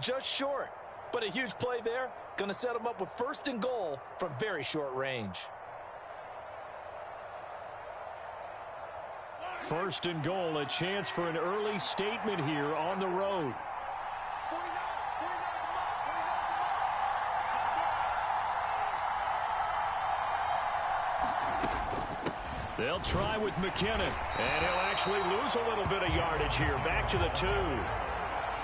Just short, but a huge play there. Going to set them up with 1st and goal from very short range. 1st and goal, a chance for an early statement here on the road. They'll try with McKinnon, and he'll actually lose a little bit of yardage here. Back to the 2.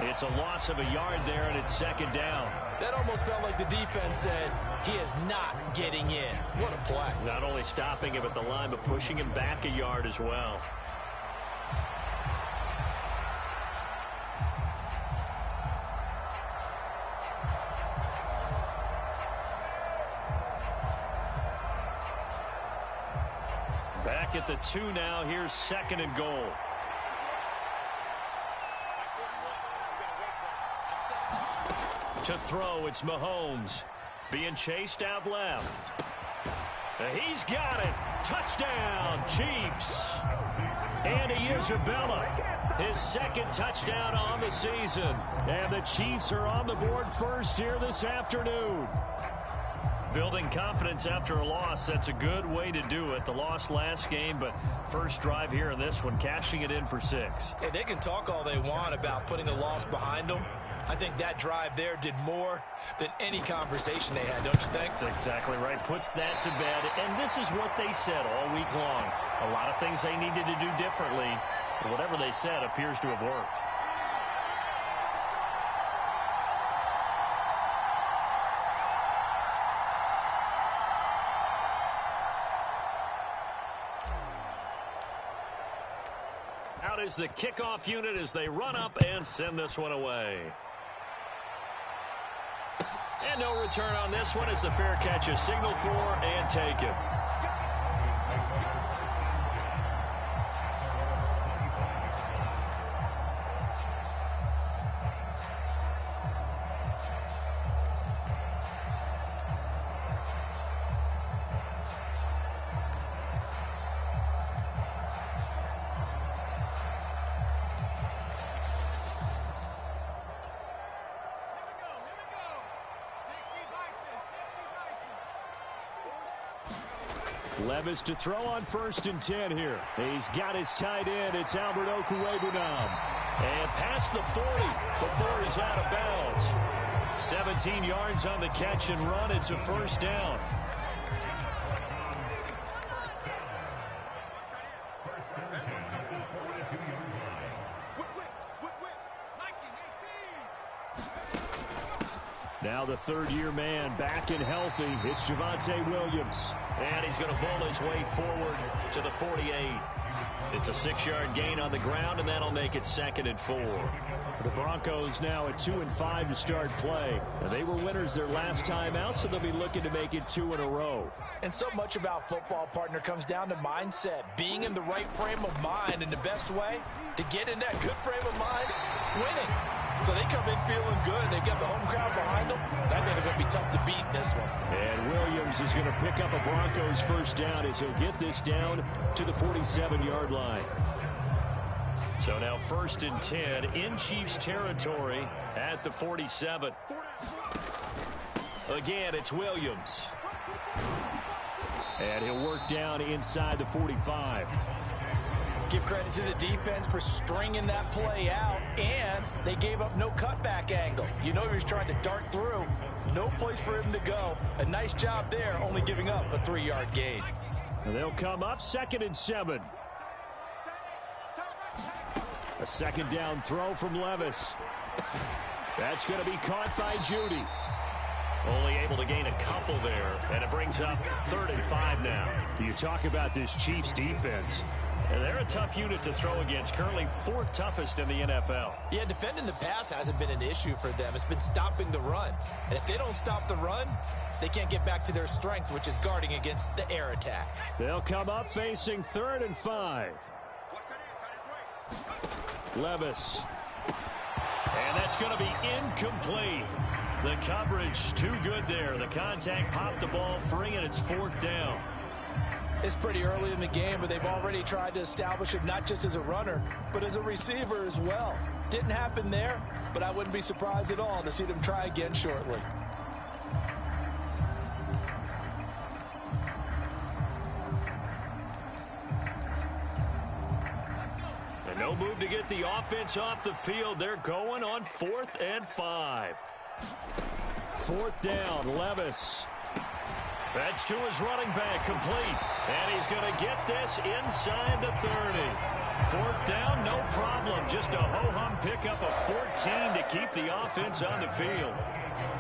It's a loss of a yard there, and it's 2nd down. That almost felt like the defense said, he is not getting in. What a play. Not only stopping him at the line, but pushing him back a yard as well. Back at the 2 now. Here's 2nd and goal. To throw, it's Mahomes. Being chased out left. He's got it. Touchdown, Chiefs. Andy Isabella, his 2nd touchdown on the season. And the Chiefs are on the board first here this afternoon. Building confidence after a loss, that's a good way to do it. The loss last game, but first drive here in this one, cashing it in for 6. Hey, they can talk all they want about putting a loss behind them. I think that drive there did more than any conversation they had, don't you think? That's exactly right. Puts that to bed, and this is what they said all week long. A lot of things they needed to do differently, but whatever they said appears to have worked. Out is the kickoff unit as they run up and send this one away. And no return on this one as the fair catch is signaled for and taken. Levis to throw on 1st and 10 here. He's got his tight end. It's Albert Okwuegbunam. And past the 40 before he's out of bounds. 17 yards on the catch and run. It's a 1st down. Now the 3rd-year man back and healthy. It's Javonte Williams. And he's going to bowl his way forward to the 48. It's a 6-yard gain on the ground, and that'll make it 2nd and 4. The Broncos now at 2-5 to start play. Now, they were winners their last time out, so they'll be looking to make it 2 in a row. And so much about football, partner, comes down to mindset. Being in the right frame of mind, and the best way to get in that good frame of mind, winning. So they come in feeling good. They've got the home crowd behind them. I think they're going to be tough to beat in this one. And Williams is going to pick up a Broncos 1st down as he'll get this down to the 47-yard line. So now 1st and 10 in Chiefs territory at the 47. Again, it's Williams. And he'll work down inside the 45. Give credit to the defense for stringing that play out, and they gave up no cutback angle. You know he was trying to dart through. No place for him to go. A nice job there, only giving up a 3-yard gain. And they'll come up 2nd and 7. A 2nd down throw from Levis. That's going to be caught by Judy. Only able to gain a couple there, and it brings up 3rd and 5 now. You talk about this Chiefs defense. And they're a tough unit to throw against, currently 4th toughest in the NFL. Yeah, defending the pass hasn't been an issue for them. It's been stopping the run. And if they don't stop the run, they can't get back to their strength, which is guarding against the air attack. They'll come up facing 3rd and 5. Levis. And that's going to be incomplete. The coverage too good there. The contact popped the ball free, and it's 4th down. It's pretty early in the game, but they've already tried to establish it not just as a runner, but as a receiver as well. Didn't happen there, but I wouldn't be surprised at all to see them try again shortly. And no move to get the offense off the field. They're going on 4th and 5. 4th down, Levis. That's to his running back, complete. And he's going to get this inside the 30. 4th down, no problem. Just a ho-hum pickup of 14 to keep the offense on the field.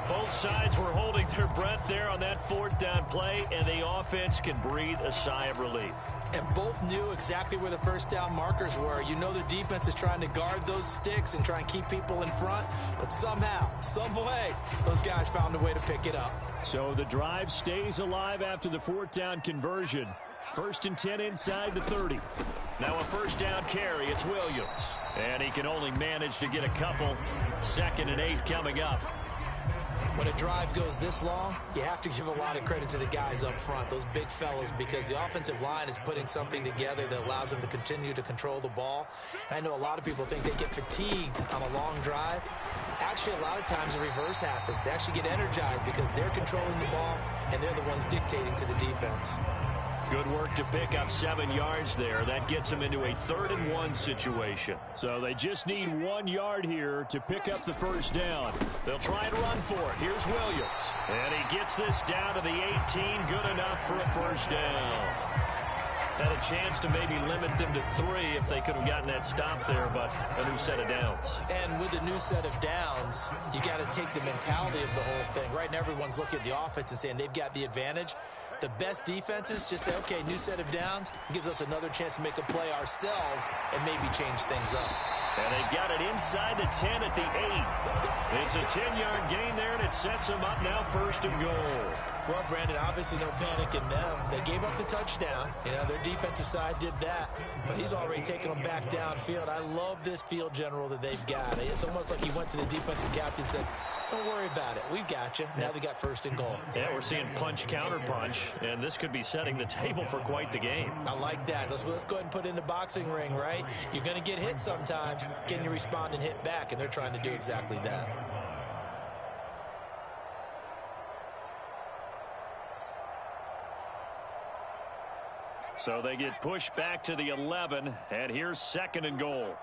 Both sides were holding their breath there on that 4th down play, and the offense can breathe a sigh of relief. And both knew exactly where the first down markers were. You know the defense is trying to guard those sticks and try and keep people in front, but somehow, some way, those guys found a way to pick it up. So the drive stays alive after the 4th down conversion. 1st and 10 inside the 30. Now a first down carry. It's Williams. And he can only manage to get a couple. 2nd and 8 coming up. When a drive goes this long, you have to give a lot of credit to the guys up front, those big fellas, because the offensive line is putting something together that allows them to continue to control the ball. And I know a lot of people think they get fatigued on a long drive. Actually, a lot of times the reverse happens. They actually get energized because they're controlling the ball, and they're the ones dictating to the defense. Good work to pick up 7 yards there. That gets them into a 3rd and 1 situation. So they just need 1 yard here to pick up the first down. They'll try and run for it. Here's Williams. And he gets this down to the 18. Good enough for a first down. Had a chance to maybe limit them to 3 if they could have gotten that stop there, but a new set of downs. And with a new set of downs, you got to take the mentality of the whole thing. Right now, everyone's looking at the offense and saying they've got the advantage. The best defenses just say, okay, new set of downs, gives us another chance to make a play ourselves and maybe change things up. And they've got it inside the 10 at the 8. It's a 10-yard gain there, and it sets them up now 1st and goal. Well, Brandon, obviously no panic in them. They gave up the touchdown. You know, their defensive side did that, but he's already taken them back downfield. I love this field general that they've got. It's almost like he went to the defensive captain and said, don't worry about it. We've got you. Now they got 1st and goal. Yeah, we're seeing punch, counter punch, and this could be setting the table for quite the game. I like that. Let's go ahead and put it in the boxing ring, right? You're going to get hit sometimes. Can you respond and hit back? And they're trying to do exactly that. So they get pushed back to the 11, and here's 2nd and goal.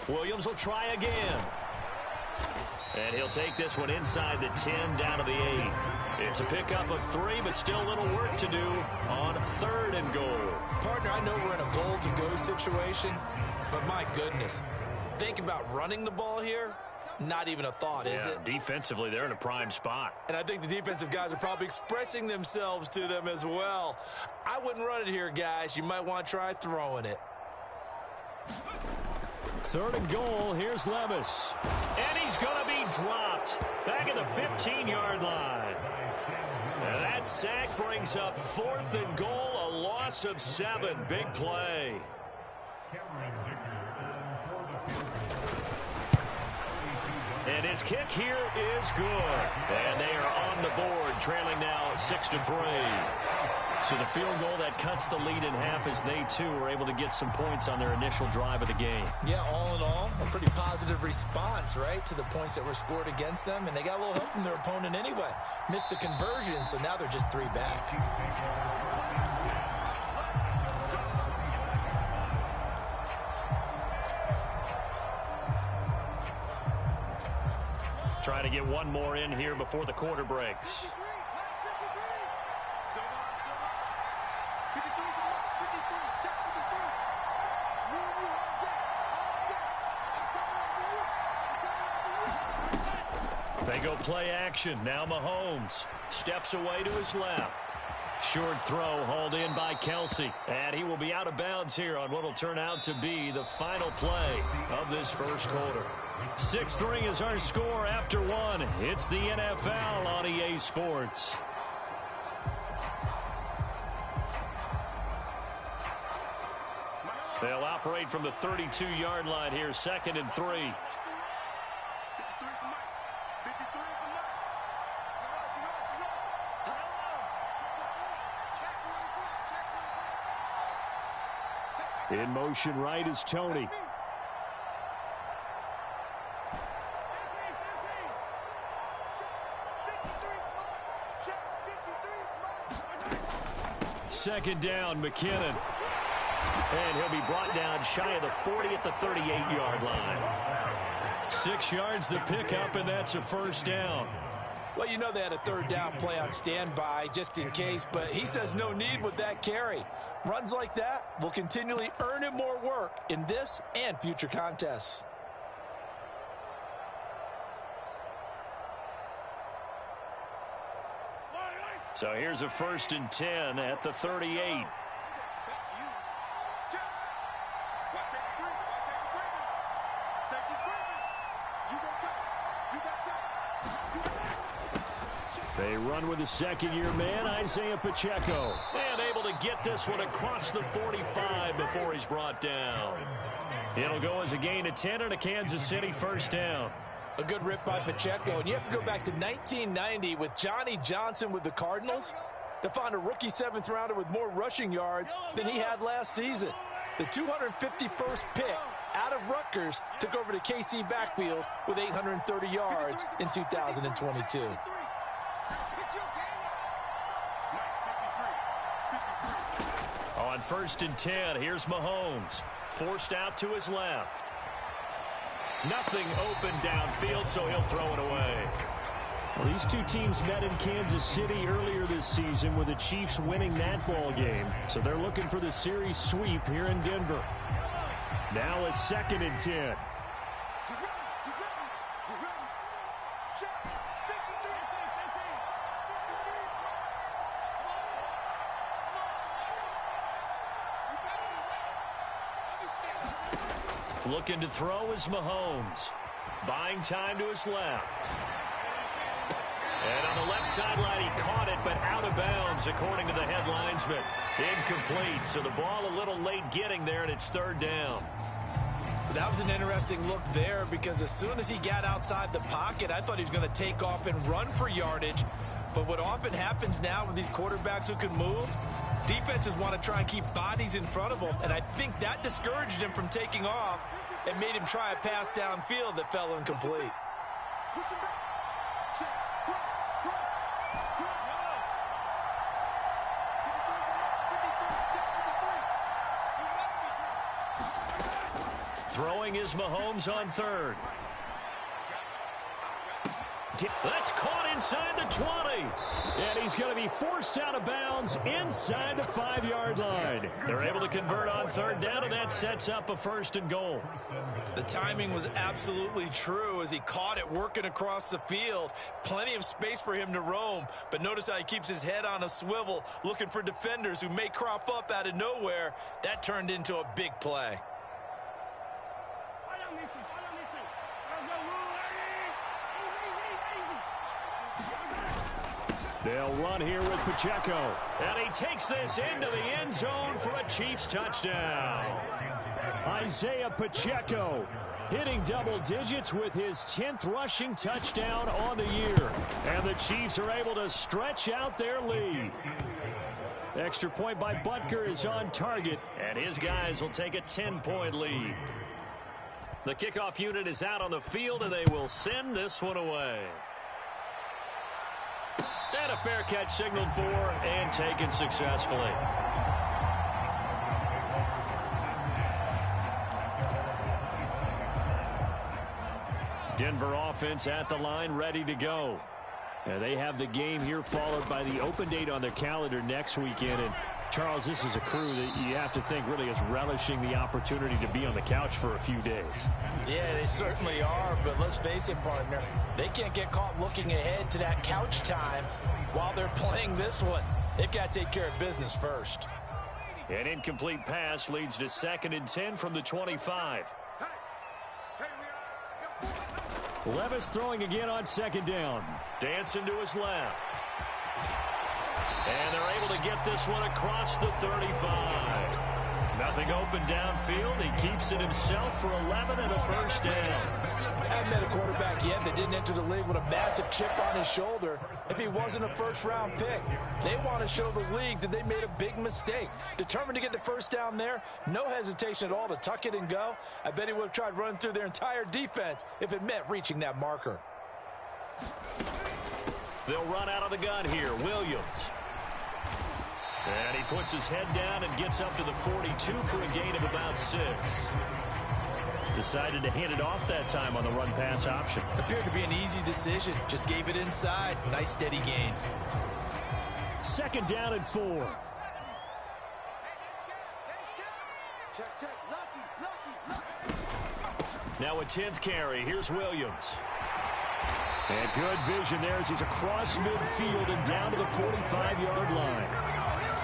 Williams will try again. And he'll take this one inside the 10 down to the 8. It's a pickup of 3, but still a little work to do on 3rd and goal. Partner, I know we're in a goal-to-go situation, but my goodness, think about running the ball here. Not even a thought, is it? Defensively, they're in a prime spot. And I think the defensive guys are probably expressing themselves to them as well. I wouldn't run it here, guys. You might want to try throwing it. 3rd and goal. Here's Levis. And he's going to be dropped back at the 15-yard line. And that sack brings up 4th and goal, a loss of 7. Big play. And his kick here is good. And they are on the board, trailing now 6-3. So the field goal that cuts the lead in half as they, too, were able to get some points on their initial drive of the game. Yeah, all in all, a pretty positive response, right, to the points that were scored against them. And they got a little help from their opponent anyway. Missed the conversion, so now they're just 3 back. Trying to get one more in here before the quarter breaks. They go play action. Now Mahomes steps away to his left. Short throw hauled in by Kelsey. And he will be out of bounds here on what will turn out to be the final play of this first quarter. 6-3 is our score after 1. It's the NFL on EA Sports. They'll operate from the 32-yard line here, 2nd and 3. In motion right is Tony. Second down, McKinnon. And he'll be brought down shy of the 40 at the 38-yard line. 6 yards the pickup, and that's a first down. Well, you know they had a third down play on standby just in case, but he says no need with that carry. Runs like that will continually earn him more work in this and future contests. So here's a 1st and 10 at the 38. They run with the second-year man, Isaiah Pacheco. And able to get this one across the 45 before he's brought down. It'll go as a gain of 10 and a Kansas City first down. A good rip by Pacheco. And you have to go back to 1990 with Johnny Johnson with the Cardinals to find a rookie 7th rounder with more rushing yards than he had last season. The 251st pick out of Rutgers took over the KC backfield with 830 yards in 2022. On 1st and 10, here's Mahomes. Forced out to his left. Nothing open downfield, so he'll throw it away. Well, these two teams met in Kansas City earlier this season with the Chiefs winning that ball game. So they're looking for the series sweep here in Denver. Now a 2nd and 10. Looking to throw is Mahomes. Buying time to his left. And on the left sideline, he caught it, but out of bounds, according to the head linesman. Incomplete, so the ball a little late getting there, and it's 3rd down. That was an interesting look there because as soon as he got outside the pocket, I thought he was going to take off and run for yardage. But what often happens now with these quarterbacks who can move, defenses want to try and keep bodies in front of them, and I think that discouraged him from taking off and made him try a pass downfield that fell incomplete. Throwing is Mahomes on 3rd. That's caught inside the 20. And he's going to be forced out of bounds inside the 5-yard line. They're able to convert on 3rd down, and that sets up a 1st and goal. The timing was absolutely true as he caught it working across the field. Plenty of space for him to roam, but notice how he keeps his head on a swivel looking for defenders who may crop up out of nowhere. That turned into a big play. They'll run here with Pacheco. And he takes this into the end zone for a Chiefs touchdown. Isaiah Pacheco hitting double digits with his 10th rushing touchdown on the year. And the Chiefs are able to stretch out their lead. Extra point by Butker is on target. And his guys will take a 10-point lead. The kickoff unit is out on the field, and they will send this one away. And a fair catch signaled for and taken successfully. Denver offense at the line, ready to go. And they have the game here followed by the open date on their calendar next weekend. And Charles, this is a crew that you have to think really is relishing the opportunity to be on the couch for a few days. Yeah, they certainly are, but let's face it, partner, they can't get caught looking ahead to that couch time while they're playing this one. They've got to take care of business first. An incomplete pass leads to 2nd and 10 from the 25. Levis throwing again on 2nd down. Dancing to his left. And they're able to get this one across the 35. Nothing open downfield. He keeps it himself for 11 and a first down. I haven't met a quarterback yet that that didn't enter the league with a massive chip on his shoulder if he wasn't a first-round pick. They want to show the league that they made a big mistake. Determined to get the first down there, no hesitation at all to tuck it and go. I bet he would have tried running through their entire defense if it meant reaching that marker. They'll run out of the gun here. Williams. And he puts his head down and gets up to the 42 for a gain of about 6. Decided to hand it off that time on the run-pass option. Appeared to be an easy decision. Just gave it inside. Nice steady gain. 2nd down and 4. Now a 10th carry. Here's Williams. And good vision there as he's across midfield and down to the 45-yard line.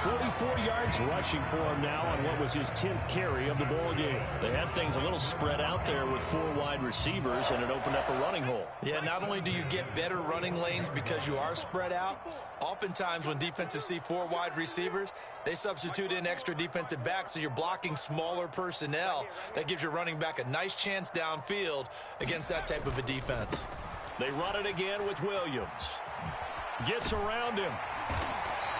44 yards rushing for him now on what was his 10th carry of the ball game. They had things a little spread out there with 4 wide receivers, and it opened up a running hole. Yeah, not only do you get better running lanes because you are spread out, oftentimes when defenses see 4 wide receivers, they substitute in extra defensive backs, so you're blocking smaller personnel. That gives your running back a nice chance downfield against that type of a defense. They run it again with Williams. Gets around him.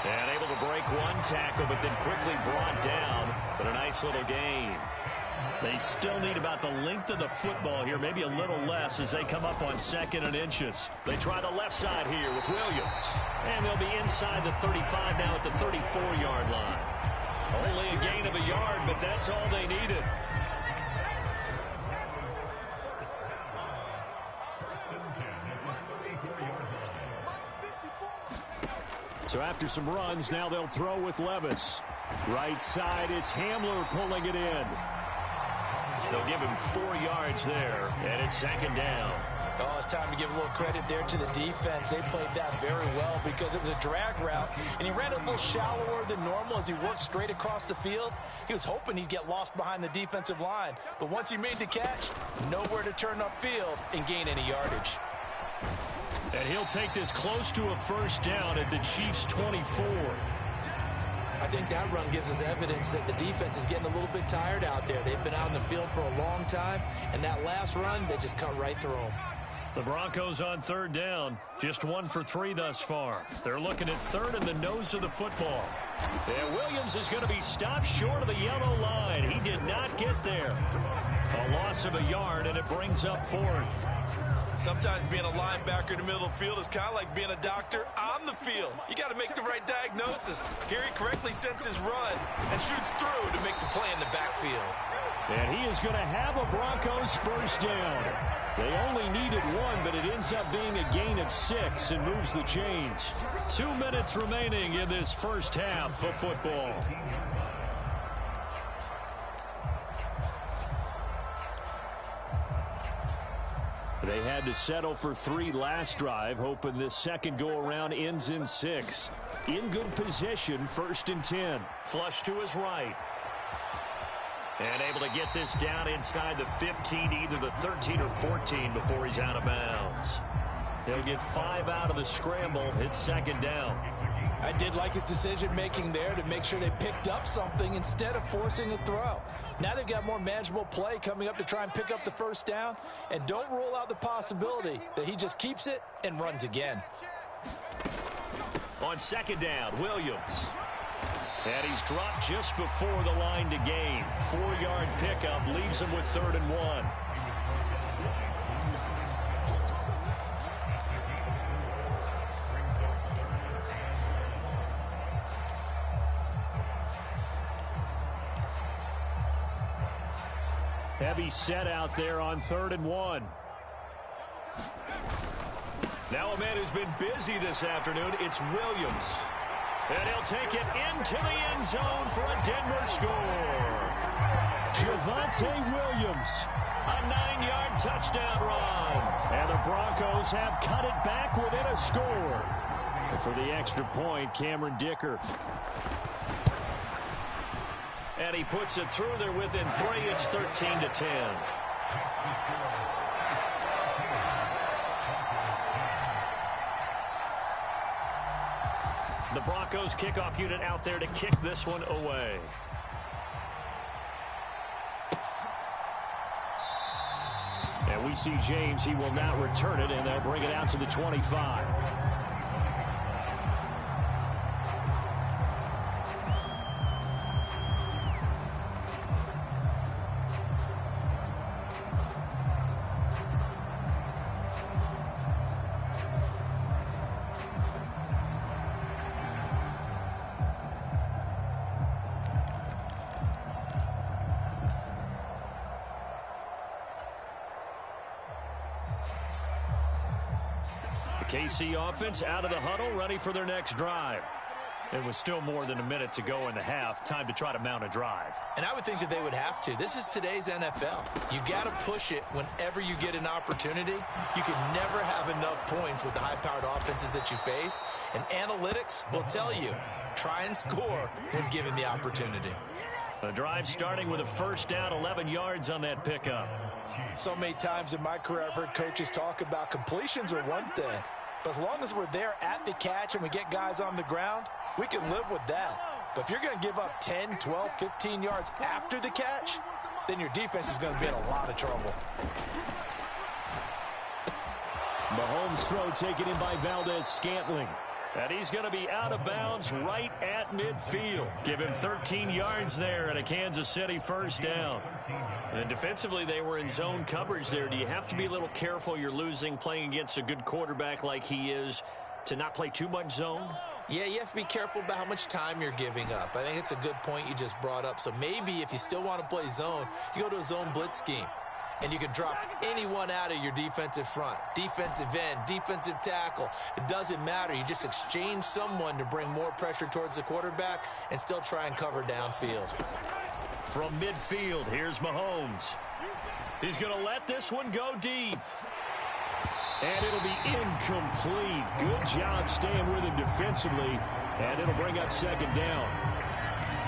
And able to break one tackle, but then quickly brought down. But a nice little gain. They still need about the length of the football here, maybe a little less as they come up on 2nd and inches. They try the left side here with Williams. And they'll be inside the 35 now at the 34-yard line. Only a gain of a yard, but that's all they needed. So after some runs, now they'll throw with Levis. Right side, it's Hamler pulling it in. They'll give him 4 yards there, and it's 2nd down. Oh, it's time to give a little credit there to the defense. They played that very well because it was a drag route, and he ran a little shallower than normal as he worked straight across the field. He was hoping he'd get lost behind the defensive line, but once he made the catch, nowhere to turn upfield and gain any yardage. And he'll take this close to a 1st down at the Chiefs' 24. I think that run gives us evidence that the defense is getting a little bit tired out there. They've been out in the field for a long time, and that last run, they just cut right through them. The Broncos on 3rd down, just 1 for 3 thus far. They're looking at 3rd in the nose of the football. And Williams is going to be stopped short of the yellow line. He did not get there. A loss of a yard, and it brings up 4th. Sometimes being a linebacker in the middle of the field is kind of like being a doctor on the field. You got to make the right diagnosis. Here he correctly sets his run and shoots through to make the play in the backfield. And he is going to have a Broncos 1st down. They only needed 1, but it ends up being a gain of 6 and moves the chains. 2 minutes remaining in this 1st half of football. They had to settle for 3 last drive, hoping this 2nd go-around ends in 6. In good position, 1st and 10. Flush to his right. And able to get this down inside the 15, either the 13 or 14 before he's out of bounds. He'll get 5 out of the scramble. It's 2nd down. I did like his decision-making there to make sure they picked up something instead of forcing a throw. Now they've got more manageable play coming up to try and pick up the 1st down. And don't rule out the possibility that he just keeps it and runs again. On 2nd down, Williams. And he's dropped just before the line to gain. 4-yard pickup leaves him with 3rd and 1. Heavy set out there on 3rd and 1. Now a man who's been busy this afternoon, it's Williams. And he'll take it into the end zone for a Denver score. Javonte Williams, a 9-yard touchdown run. And the Broncos have cut it back within a score. And for the extra point, Cameron Dicker. And he puts it through there within 3. It's 13-10. The Broncos kickoff unit out there to kick this one away. And we Reece James, he will not return it, and they'll bring it out to the 25. KC offense out of the huddle, ready for their next drive. It was still more than a minute to go in the half. Time to try to mount a drive. And I would think that they would have to. This is today's NFL. You got to push it whenever you get an opportunity. You can never have enough points with the high-powered offenses that you face. And analytics will tell you, try and score when given the opportunity. The drive starting with a first down, 11 yards on that pickup. So many times in my career, I've heard coaches talk about completions are one thing. But as long as we're there at the catch and we get guys on the ground, we can live with that. But if you're going to give up 10, 12, 15 yards after the catch, then your defense is going to be in a lot of trouble. Mahomes' throw taken in by Valdez-Scantling. And he's going to be out of bounds right at midfield. Give him 13 yards there and a Kansas City first down. And defensively, they were in zone coverage there. Do you have to be a little careful you're losing playing against a good quarterback like he is to not play too much zone? Yeah, you have to be careful about how much time you're giving up. I think it's a good point you just brought up. So maybe if you still want to play zone, you go to a zone blitz scheme. And you can drop anyone out of your defensive front, defensive end, defensive tackle. It doesn't matter. You just exchange someone to bring more pressure towards the quarterback and still try and cover downfield. From midfield, here's Mahomes. He's going to let this one go deep. And it'll be incomplete. Good job staying with him defensively. And it'll bring up second down.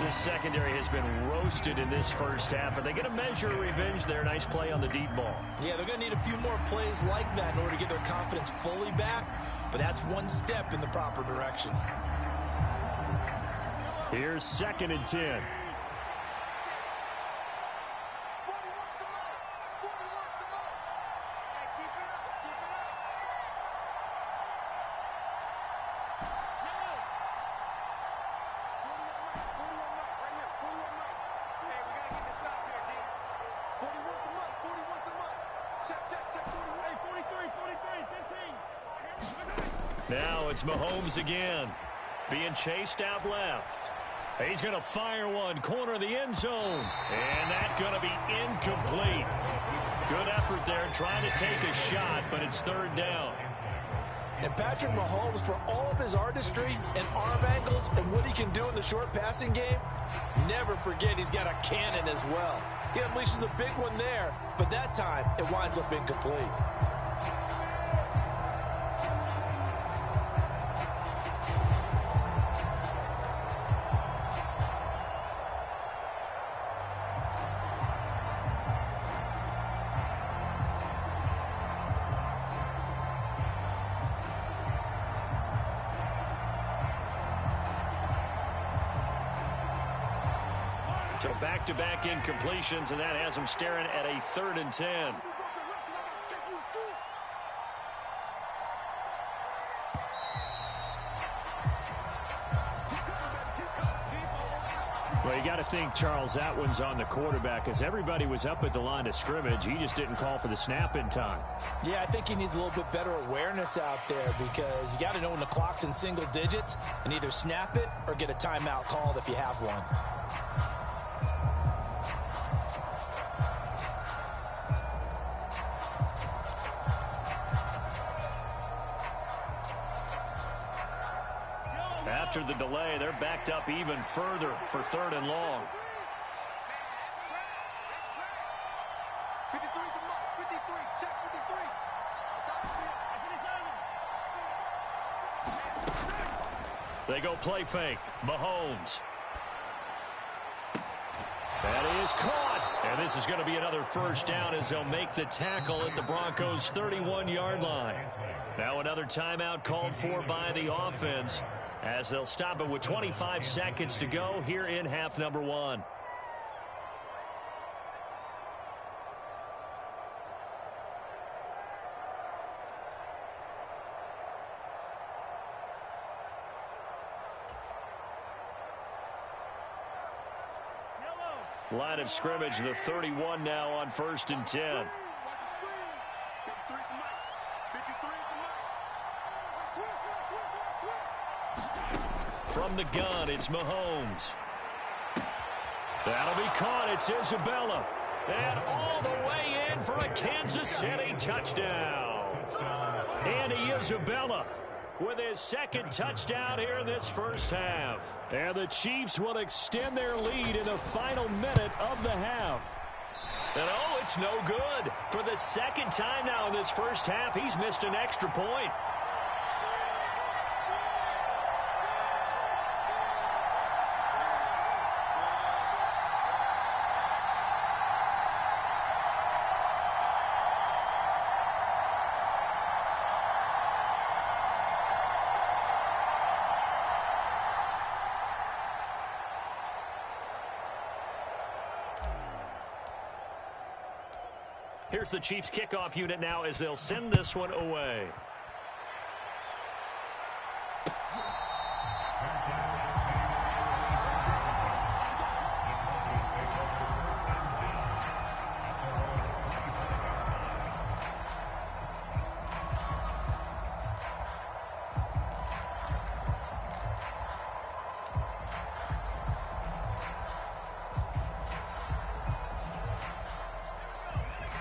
This secondary has been roasted in this first half, but they get a measure of revenge there. Nice play on the deep ball. Yeah, they're going to need a few more plays like that in order to get their confidence fully back, but that's one step in the proper direction. Here's 2nd and 10. Now it's Mahomes again, being chased out left. He's going to fire one, corner of the end zone, and that's going to be incomplete. Good effort there, trying to take a shot, but it's third down. And Patrick Mahomes, for all of his artistry and arm angles and what he can do in the short passing game, never forget he's got a cannon as well. He unleashes a big one there, but that time it winds up incomplete. So back-to-back incompletions, and that has him staring at a 3rd and 10. Well, you got to think, Charles, that one's on the quarterback, as everybody was up at the line of scrimmage. He just didn't call for the snap in time. Yeah, I think he needs a little bit better awareness out there, because you got to know when the clock's in single digits and either snap it or get a timeout called if you have one. After the delay, they're backed up even further for 3rd and long. They go play fake. Mahomes. That is caught. And this is going to be another first down as they'll make the tackle at the Broncos' 31-yard line. Now another timeout called for by the offense, as they'll stop it with 25 seconds to go here in half number 1. Line of scrimmage, the 31 now on 1st and 10. From the gun, it's Mahomes. That'll be caught. It's Isabella. And all the way in for a Kansas City touchdown. Andy Isabella with his second touchdown here in this first half. And the Chiefs will extend their lead in the final minute of the half. And oh, it's no good. For the second time now in this first half, he's missed an extra point. Here's the Chiefs kickoff unit now as they'll send this one away.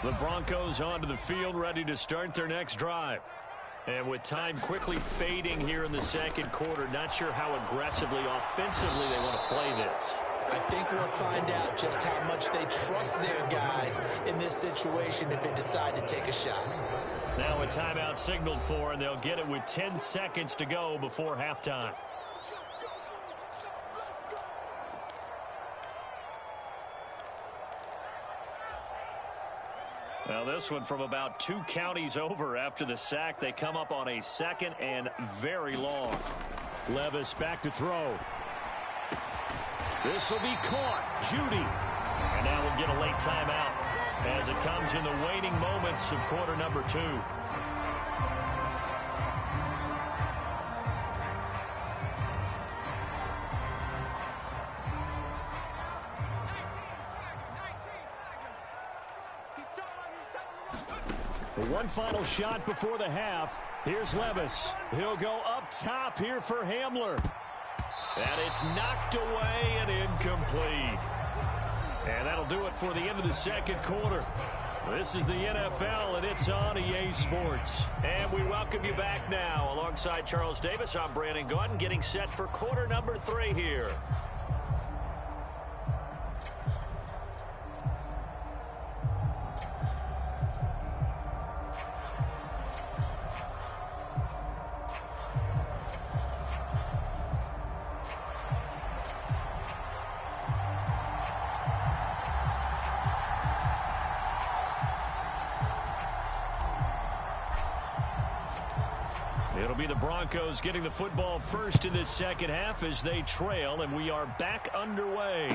The Broncos onto the field, ready to start their next drive. And with time quickly fading here in the second quarter, not sure how aggressively, offensively they want to play this. I think we'll find out just how much they trust their guys in this situation if they decide to take a shot. Now a timeout signaled for, and they'll get it with 10 seconds to go before halftime. Well, this one from about 2 counties over after the sack. They come up on a 2nd and very long. Levis back to throw. This will be caught. Judy. And now we'll get a late timeout as it comes in the waning moments of quarter number 2. One final shot before the half. Here's Levis. He'll go up top here for Hamler. And it's knocked away and incomplete. And that'll do it for the end of the second quarter. This is the NFL, and it's on EA Sports. And we welcome you back now. Alongside Charles Davis, I'm Brandon Gaudin, getting set for quarter number 3 here. It'll be the Broncos getting the football first in this second half as they trail, and we are back underway.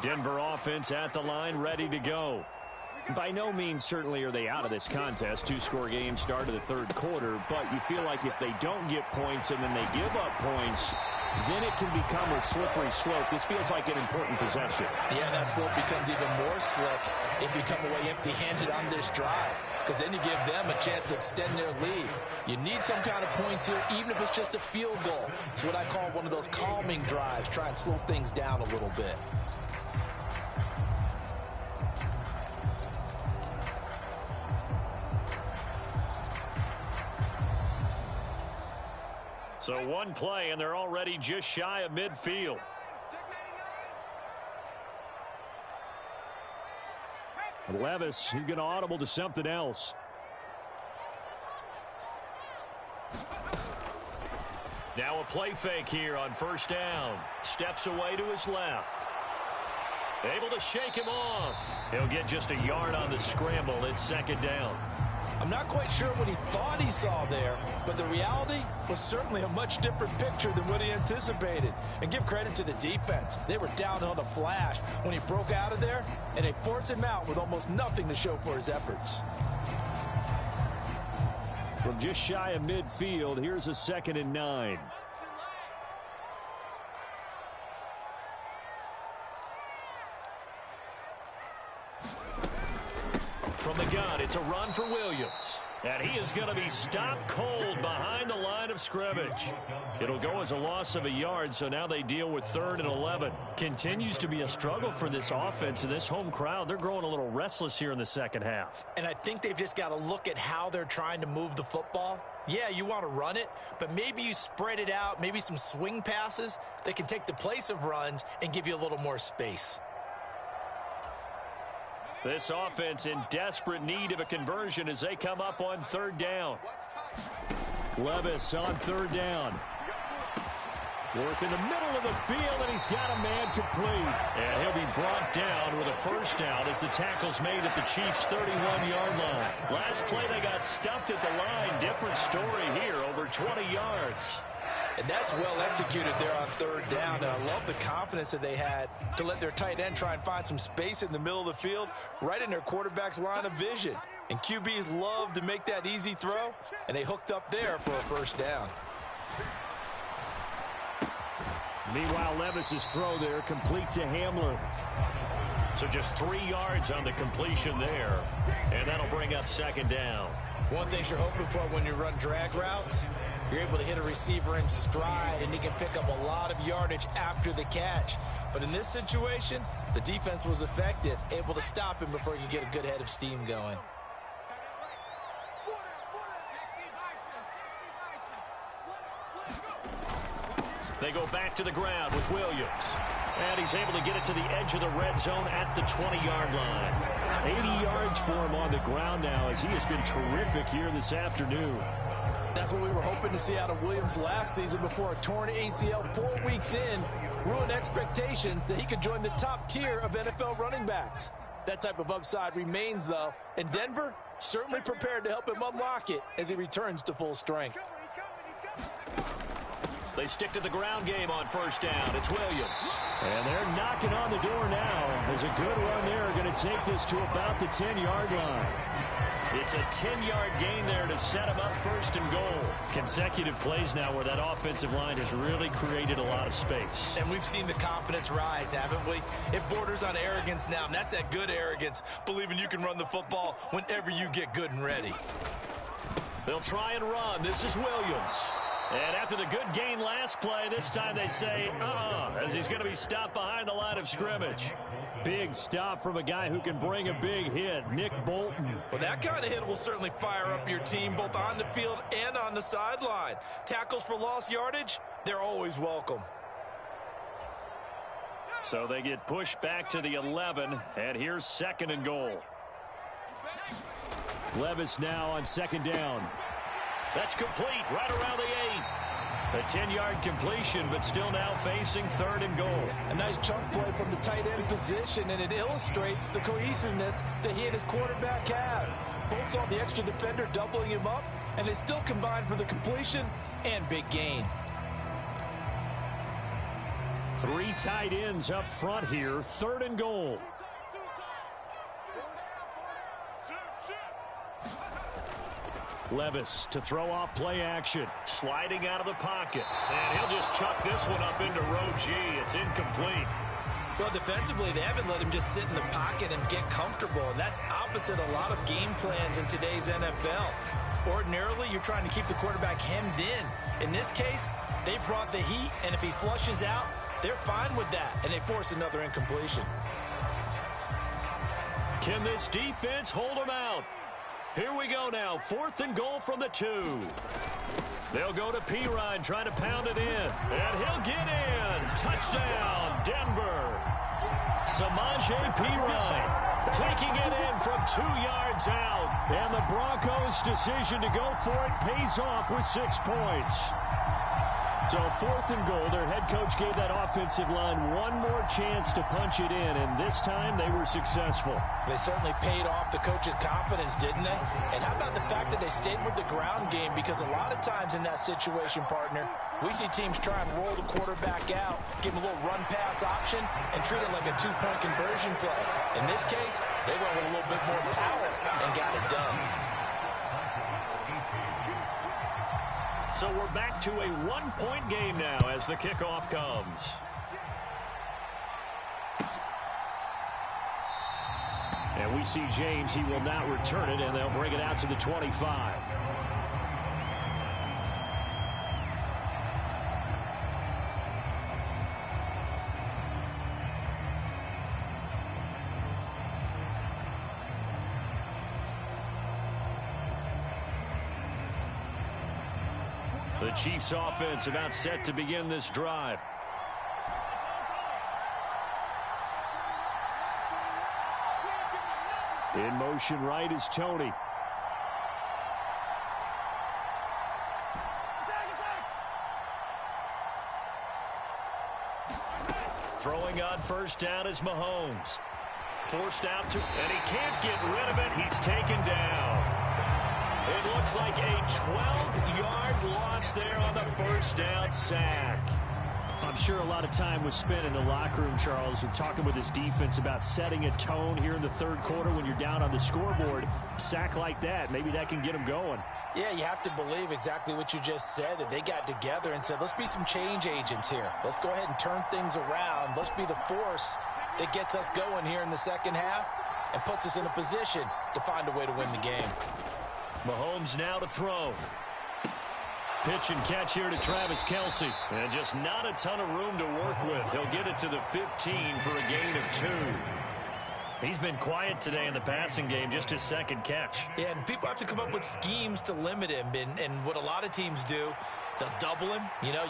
Denver offense at the line, ready to go. By no means certainly are they out of this contest. 2-score game start of the third quarter, but you feel like if they don't get points and then they give up points, then it can become a slippery slope. This feels like an important possession. Yeah, that slope becomes even more slick if you come away empty-handed on this drive, because then you give them a chance to extend their lead. You need some kind of points here, even if it's just a field goal. It's what I call one of those calming drives. Try and slow things down a little bit. So one play, and they're already just shy of midfield. Levis, he's going to audible to something else. Now a play fake here on first down. Steps away to his left. Able to shake him off. He'll get just a yard on the scramble. It's second down. I'm not quite sure what he thought he saw there, but the reality was certainly a much different picture than what he anticipated. And give credit to the defense. They were down on a flash when he broke out of there, and they forced him out with almost nothing to show for his efforts. From just shy of midfield, here's a 2nd and 9. From the gun, it's a run for Williams. And he is going to be stopped cold behind the line of scrimmage. It'll go as a loss of a yard, so now they deal with 3rd and 11. Continues to be a struggle for this offense and this home crowd. They're growing a little restless here in the second half. And I think they've just got to look at how they're trying to move the football. Yeah, you want to run it, but maybe you spread it out, maybe some swing passes that can take the place of runs and give you a little more space. This offense in desperate need of a conversion as they come up on 3rd down. Levis on 3rd down. Work in the middle of the field, and he's got a man complete. And he'll be brought down with a 1st down as the tackle's made at the Chiefs' 31-yard line. Last play, they got stuffed at the line. Different story here, over 20 yards. And that's well executed there on 3rd down. And I love the confidence that they had to let their tight end try and find some space in the middle of the field, right in their quarterback's line of vision. And QBs love to make that easy throw, and they hooked up there for a 1st down. Meanwhile, Levis's throw there complete to Hamler. So just 3 yards on the completion there, and that'll bring up 2nd down. One thing you're hoping for when you run drag routes, you're able to hit a receiver in stride, and he can pick up a lot of yardage after the catch. But in this situation, the defense was effective, able to stop him before he could get a good head of steam going. They go back to the ground with Williams. And he's able to get it to the edge of the red zone at the 20-yard line. 80 yards for him on the ground now as he has been terrific here this afternoon. That's what we were hoping to see out of Williams last season before a torn ACL 4 weeks in ruined expectations that he could join the top tier of NFL running backs. That type of upside remains, though, and Denver certainly prepared to help him unlock it as he returns to full strength. They stick to the ground game on 1st down. It's Williams. And they're knocking on the door now. There's a good run there. Going to take this to about the 10-yard line. It's a 10-yard gain there to set him up 1st and goal. Consecutive plays now where that offensive line has really created a lot of space. And we've seen the confidence rise, haven't we? It borders on arrogance now, and that's that good arrogance, believing you can run the football whenever you get good and ready. They'll try and run. This is Williams. And after the good gain last play, this time they say, as he's going to be stopped behind the line of scrimmage. Big stop from a guy who can bring a big hit, Nick Bolton. Well, that kind of hit will certainly fire up your team both on the field and on the sideline. Tackles for lost yardage, they're always welcome. So they get pushed back to the 11, and here's 2nd and goal. Levis now on 2nd down. That's complete right around the 8. A 10-yard completion, but still now facing 3rd and goal. A nice chunk play from the tight end position, and it illustrates the cohesiveness that he and his quarterback have. Both saw the extra defender doubling him up, and they still combined for the completion and big gain. 3 tight ends up front here, 3rd and goal. Levis to throw off play action. Sliding out of the pocket. And he'll just chuck this one up into row G. It's incomplete. Well, defensively, they haven't let him just sit in the pocket and get comfortable. And that's opposite a lot of game plans in today's NFL. Ordinarily, you're trying to keep the quarterback hemmed in. In this case, they brought the heat, and if he flushes out, they're fine with that. And they force another incompletion. Can this defense hold him out? Here we go now, 4th and goal from the 2. They'll go to Pirine, trying to pound it in. And he'll get in. Touchdown, Denver. Samaje Pirine taking it in from 2 yards out. And the Broncos' decision to go for it pays off with 6 points. So 4th and goal. Their head coach gave that offensive line one more chance to punch it in, and this time they were successful. They certainly paid off the coach's confidence, didn't they? And how about the fact that they stayed with the ground game? Because a lot of times in that situation, partner, we see teams try and roll the quarterback out, give him a little run-pass option, and treat it like a two-point conversion play. In this case, they went with a little bit more power and got it done. So we're back to a one-point game now as the kickoff comes. And we see James. He will not return it, and they'll bring it out to the 25. The Chiefs offense about set to begin this drive. In motion right is Tony. Throwing on first down is Mahomes. Forced out to, and he can't get rid of it. He's taken down. It looks like a 12-yard loss there on the first down sack. I'm sure a lot of time was spent in the locker room, Charles, with talking with his defense about setting a tone here in the third quarter when you're down on the scoreboard. Sack like that, maybe that can get them going. Yeah, you have to believe exactly what you just said, that they got together and said, let's be some change agents here. Let's go ahead and turn things around. Let's be the force that gets us going here in the second half and puts us in a position to find a way to win the game. Mahomes now to throw. Pitch and catch here to Travis Kelce. And just not a ton of room to work with. He'll get it to the 15 for a gain of 2. He's been quiet today in the passing game, just his second catch. Yeah, and people have to come up with schemes to limit him. And what a lot of teams do, they'll double him,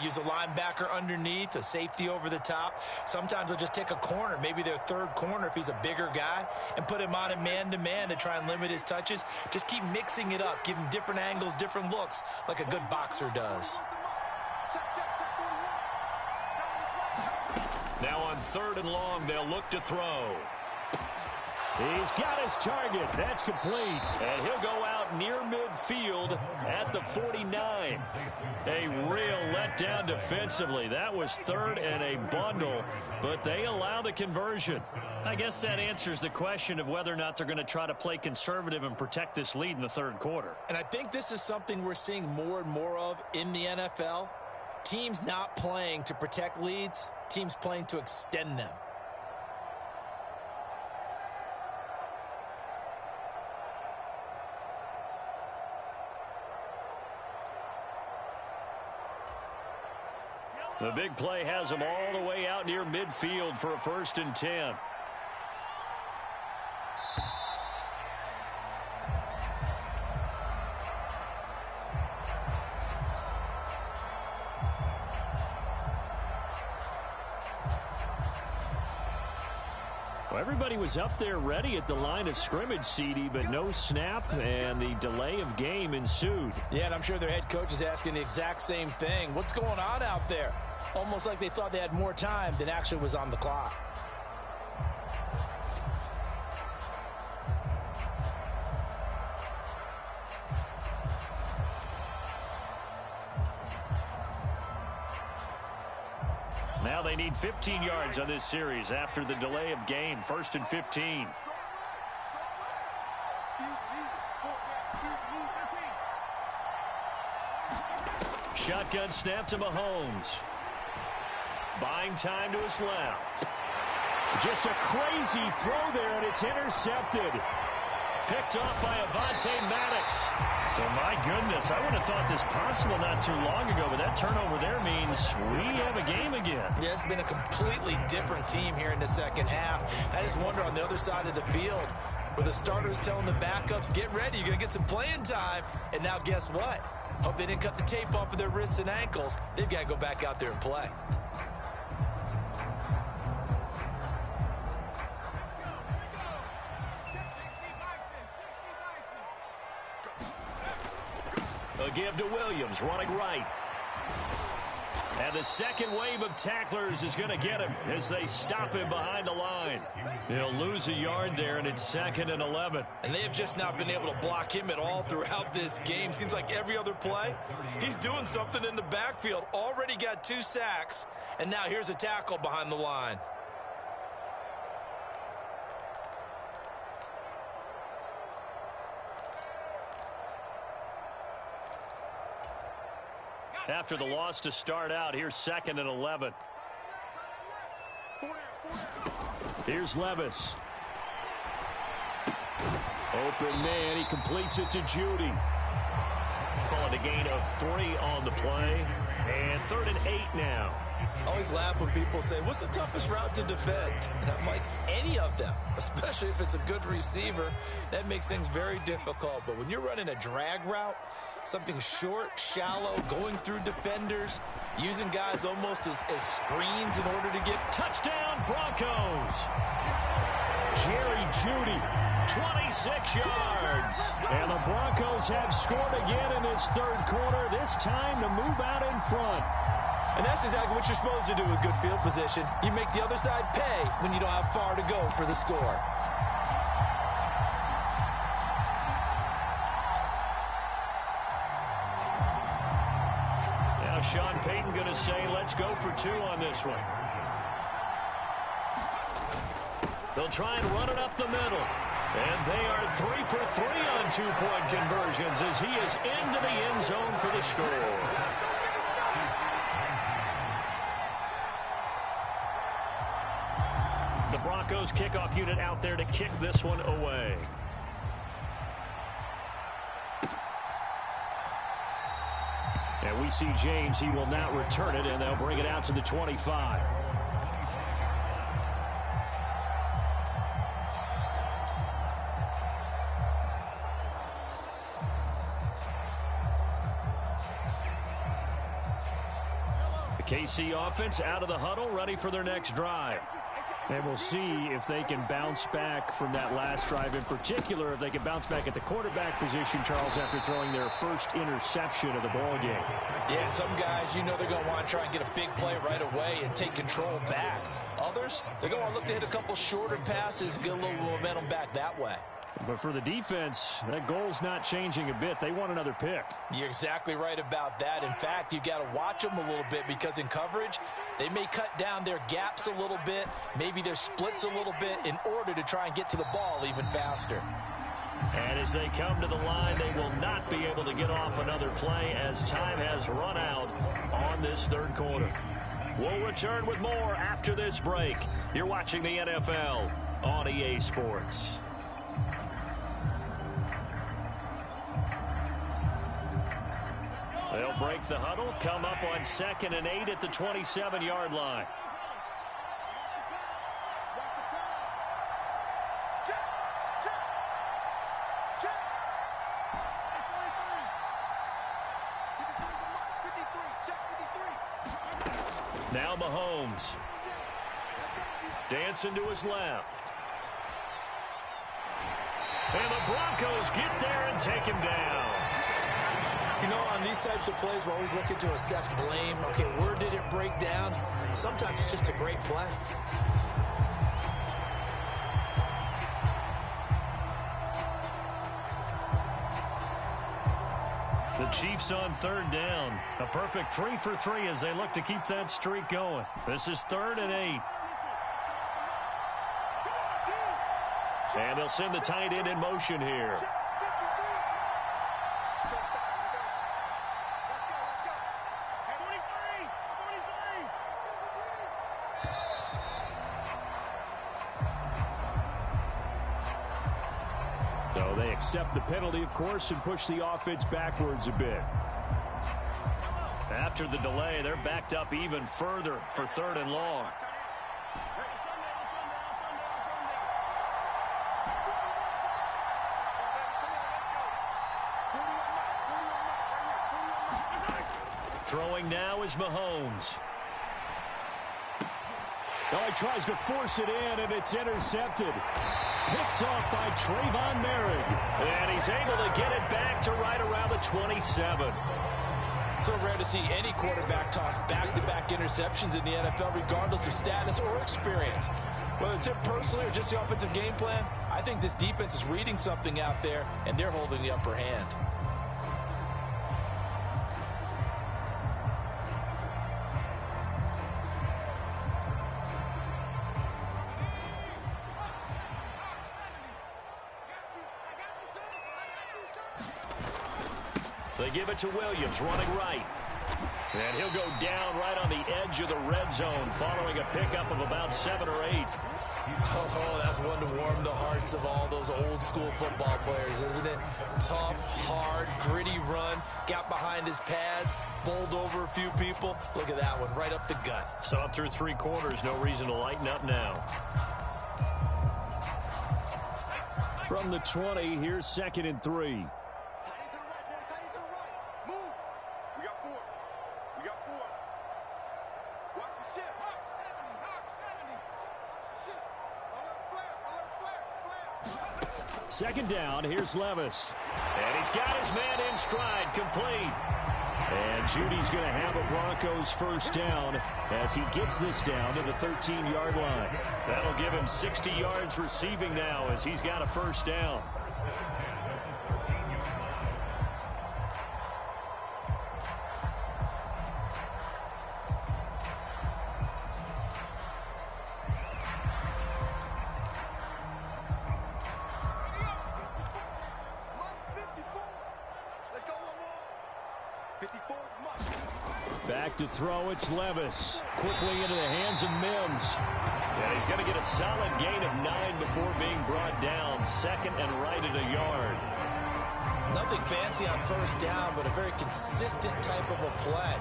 use a linebacker underneath, a safety over the top. Sometimes they'll just take a corner, maybe their third corner if he's a bigger guy, and put him on a man-to-man to try and limit his touches. Just keep mixing it up, give him different angles, different looks, like a good boxer does. Now on 3rd and long, they'll look to throw. He's got his target. That's complete. And he'll go out near midfield at the 49. A real letdown defensively. That was 3rd and a bundle, but they allow the conversion. I guess that answers the question of whether or not they're going to try to play conservative and protect this lead in the third quarter. And I think this is something we're seeing more and more of in the NFL. Teams not playing to protect leads, teams playing to extend them. The big play has him all the way out near midfield for a 1st and 10. Well, everybody was up there ready at the line of scrimmage, CD, but no snap, and the delay of game ensued. Yeah, and I'm sure their head coach is asking the exact same thing. What's going on out there? Almost like they thought they had more time than actually was on the clock. Now they need 15 yards on this series after the delay of game. 1st and 15. Shotgun snap to Mahomes. Buying time to his left. Just a crazy throw there, and it's intercepted. Picked off by Avonte Maddox. So, my goodness, I would have thought this possible not too long ago, but that turnover there means we have a game again. Yeah, it's been a completely different team here in the second half. I just wonder on the other side of the field, where the starters telling the backups, get ready, you're going to get some playing time. And now guess what? Hope they didn't cut the tape off of their wrists and ankles. They've got to go back out there and play. A give to Williams, running right. And the second wave of tacklers is going to get him as they stop him behind the line. He'll lose a yard there, and it's 2nd and 11. And they have just not been able to block him at all throughout this game. Seems like every other play, he's doing something in the backfield. Already got 2 sacks, and now here's a tackle behind the line. After the loss to start out, here's 2nd and 11. Here's Levis. Open man, he completes it to Judy. Calling a gain of 3 on the play. And 3rd and 8 now. I always laugh when people say, what's the toughest route to defend? And I'm like, any of them, especially if it's a good receiver. That makes things very difficult. But when you're running a drag route, something short, shallow, going through defenders, using guys almost as screens in order to get... Touchdown, Broncos! Jerry Jeudy, 26 yards. And the Broncos have scored again in this 3rd quarter, this time to move out in front. And that's exactly what you're supposed to do with good field position. You make the other side pay when you don't have far to go for the score. Now Sean Payton going to say, let's go for 2 on this one. They'll try and run it up the middle. And they are 3 for 3 on 2-point conversions as he is into the end zone for the score. The Broncos kickoff unit out there to kick this one away. And we see James. He will not return it, and they'll bring it out to the 25. The KC offense out of the huddle, ready for their next drive. And we'll see if they can bounce back from that last drive, in particular if they can bounce back at the quarterback position, Charles, after throwing their first interception of the ball game. Yeah, some guys, you know they're going to want to try and get a big play right away and take control back. Others, they're going to want to look to hit a couple shorter passes, get a little momentum back that way. But for the defense, that goal's not changing a bit. They want another pick. You're exactly right about that. In fact, you got to watch them a little bit because in coverage, they may cut down their gaps a little bit, maybe their splits a little bit in order to try and get to the ball even faster. And as they come to the line, they will not be able to get off another play as time has run out on this 3rd quarter. We'll return with more after this break. You're watching the NFL on EA Sports. They'll break the huddle, come up on 2nd and 8 at the 27-yard line. Now Mahomes. Dancing to his left. And the Broncos get there and take him down. You know, on these types of plays, we're always looking to assess blame. Okay, where did it break down? Sometimes it's just a great play. The Chiefs on 3rd down. A perfect 3 for 3 as they look to keep that streak going. This is 3rd and 8. And they'll send the tight end in motion here. So they accept the penalty, of course, and push the offense backwards a bit. After the delay, they're backed up even further for 3rd and long. Throwing now is Mahomes. Oh, he tries to force it in, and it's intercepted. Picked off by Trayvon Merrick. And he's able to get it back to right around the 27. So rare to see any quarterback toss back-to-back interceptions in the NFL, regardless of status or experience. Whether it's him personally or just the offensive game plan, I think this defense is reading something out there, and they're holding the upper hand. They give it to Williams, running right. And he'll go down right on the edge of the red zone following a pickup of about 7 or 8. Oh, that's one to warm the hearts of all those old-school football players, isn't it? Tough, hard, gritty run, got behind his pads, bowled over a few people. Look at that one, right up the gut. So up through 3 quarters, no reason to lighten up now. From the 20, here's 2nd and 3. Second down, here's Levis. And he's got his man in stride, complete. And Judy's going to have a Broncos first down as he gets this down to the 13-yard line. That'll give him 60 yards receiving now as he's got a first down. Back to throw, it's Levis. Quickly into the hands of Mims. And he's going to get a solid gain of 9 before being brought down. 2nd and right at a yard. Nothing fancy on first down, but a very consistent type of a play.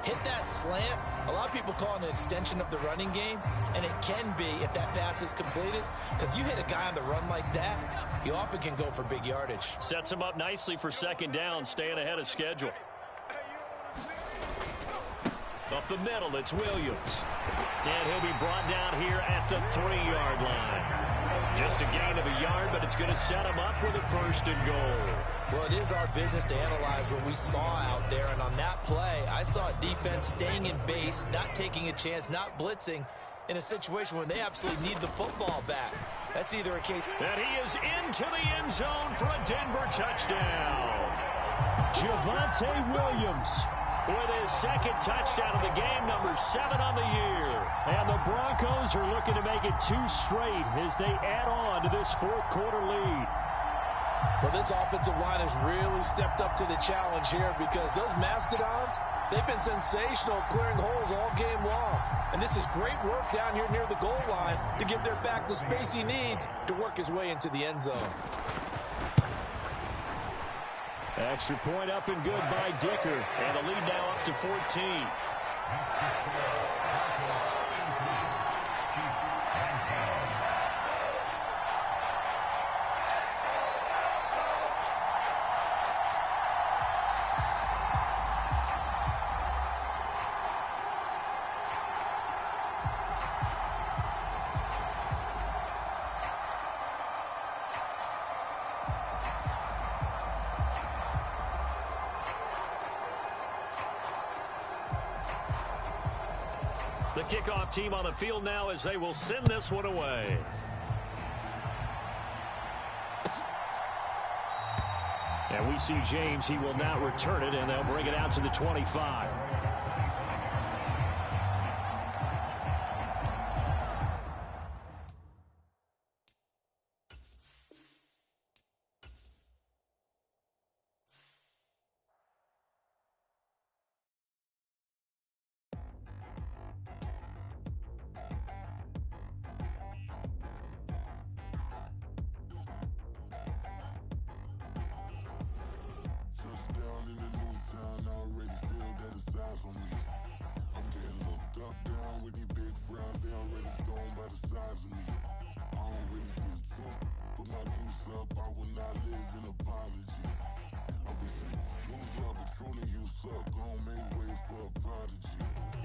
Hit that slant. A lot of people call it an extension of the running game, and it can be if that pass is completed, because you hit a guy on the run like that, you often can go for big yardage. Sets him up nicely for 2nd down, staying ahead of schedule. Up the middle, it's Williams. And he'll be brought down here at the 3-yard line. Just a gain of a yard, but it's going to set him up with a 1st and goal. Well, it is our business to analyze what we saw out there, and on that play, I saw a defense staying in base, not taking a chance, not blitzing, in a situation where they absolutely need the football back. That's either a case... And he is into the end zone for a Denver touchdown. Javonte Williams with his 2nd touchdown of the game, number 7 on the year. And the Broncos are looking to make it 2 straight as they add on to this 4th quarter lead. Well, this offensive line has really stepped up to the challenge here because those Mastodons, they've been sensational clearing holes all game long. And this is great work down here near the goal line to give their back the space he needs to work his way into the end zone. Extra point up and good by Dicker. And the lead now up to 14. The kickoff team on the field now as they will send this one away. And we see James. He will now return it, and they'll bring it out to the 25.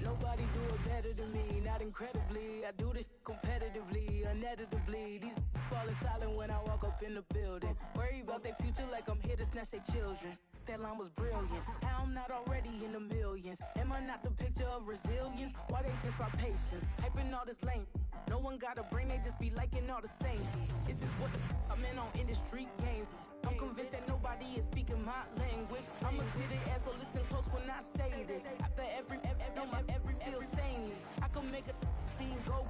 Nobody do it better than me, not incredibly. I do this competitively, uneditably. These falling silent when I walk up in the building. Worry about their future like I'm here to snatch their children. That line was brilliant. How I'm not already in the millions? Am I not the picture of resilience? Why they test my patience? Hyping all this lame. No one got a brain, they just be liking all the same. This is what the I'm in on industry games. I'm convinced that nobody is speaking my language. I'm a good ass, so listen close when I say this. After every feel stainless. I can make a fiend go.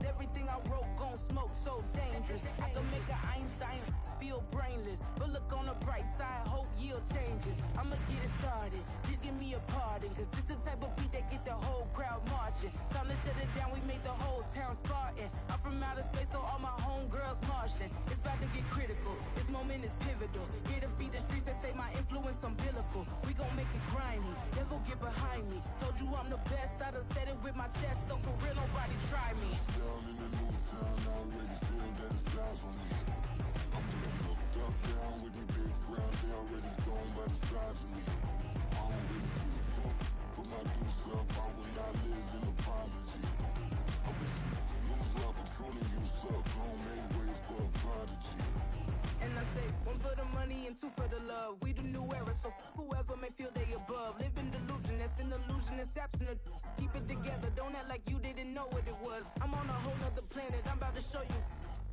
Everything I wrote gon' smoke, so dangerous. I can make an Einstein feel brainless. But look on the bright side, hope yield changes. I'ma get it started, please give me a pardon. Cause this the type of beat that get the whole crowd marching. Time to shut it down, we made the whole town Spartan. I'm from outer space, so all my homegirls Martian. It's about to get critical, this moment is pivotal. Here to feed the streets that say my influence umbilical. We gon' make it grimy, devil get behind me. Told you I'm the best, I done said it with my chest. So for real, nobody try me. Down in the new town, I already feel that it's eyes on me. I'm getting looked up, down with these big crowds. They already gone by the size of me. I don't really give a fuck. Put my deuce up, I will not live in apology. I wish you lose love, but truly you suck. Homemade ways for a prodigy. And I say, one for the money and two for the love. We the new era, so whoever may feel they above. Live in delusion, that's an illusion, it's absent. Keep it together, don't act like you didn't know what it was. I'm on a whole nother planet, I'm about to show you.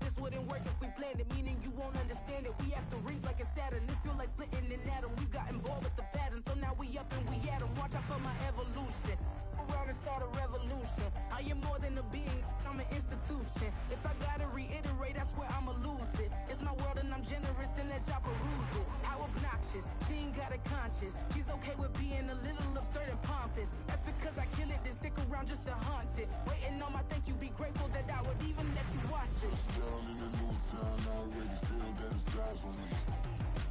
This wouldn't work if we planned it, meaning you won't understand it. We have to reach like it's Saturn, this feel like splitting an atom. We got involved with the pattern, so now we up and we at 'em. Watch out for my evolution. Around and start a revolution. I am more than a being, I'm an institution. If I gotta reiterate, I swear I'ma lose it. It's my world and I'm generous and that y'all peruse it. How obnoxious, she ain't got a conscience. She's okay with being a little absurd and pompous. That's because I kill it, then stick around just to haunt it. Waiting on my thank you, be grateful that I would even let you watch this. Down in the new town, I already feel that it's eyes on me.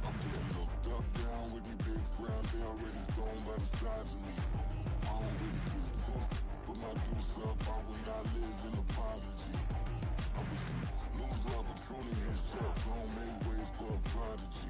I'm getting looked up, down with these big crowds. They already gone by the size of me. I don't really give a fuck. Put my deuce up, I will not live in apology. I wish you lose love, but truly you suck. Homemade ways for a prodigy.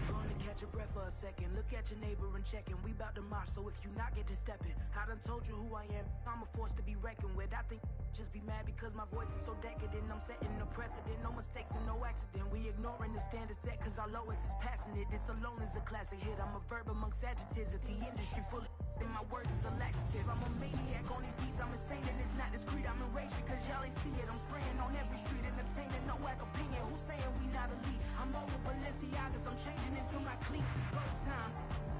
Gonna catch your breath for a second. Look at your neighbor and check him. We bout to march, so if you not get to stepping. I done told you who I am. I'm a force to be reckoned with. I think just be mad because my voice is so decadent. I'm setting the precedent. No mistakes and no accident. We ignoring the standard set cause our lowest is passionate. This alone is a classic hit. I'm a verb amongst adjectives. If the industry full of and my words is a laxative. I'm a maniac on these beats. I'm insane and it's not discreet. I'm enraged because y'all ain't see it. I'm spraying on every street, entertaining no whack opinion. Who's saying we not elite? I'm over Balenciagas. I'm changing into my cleats. It's go time.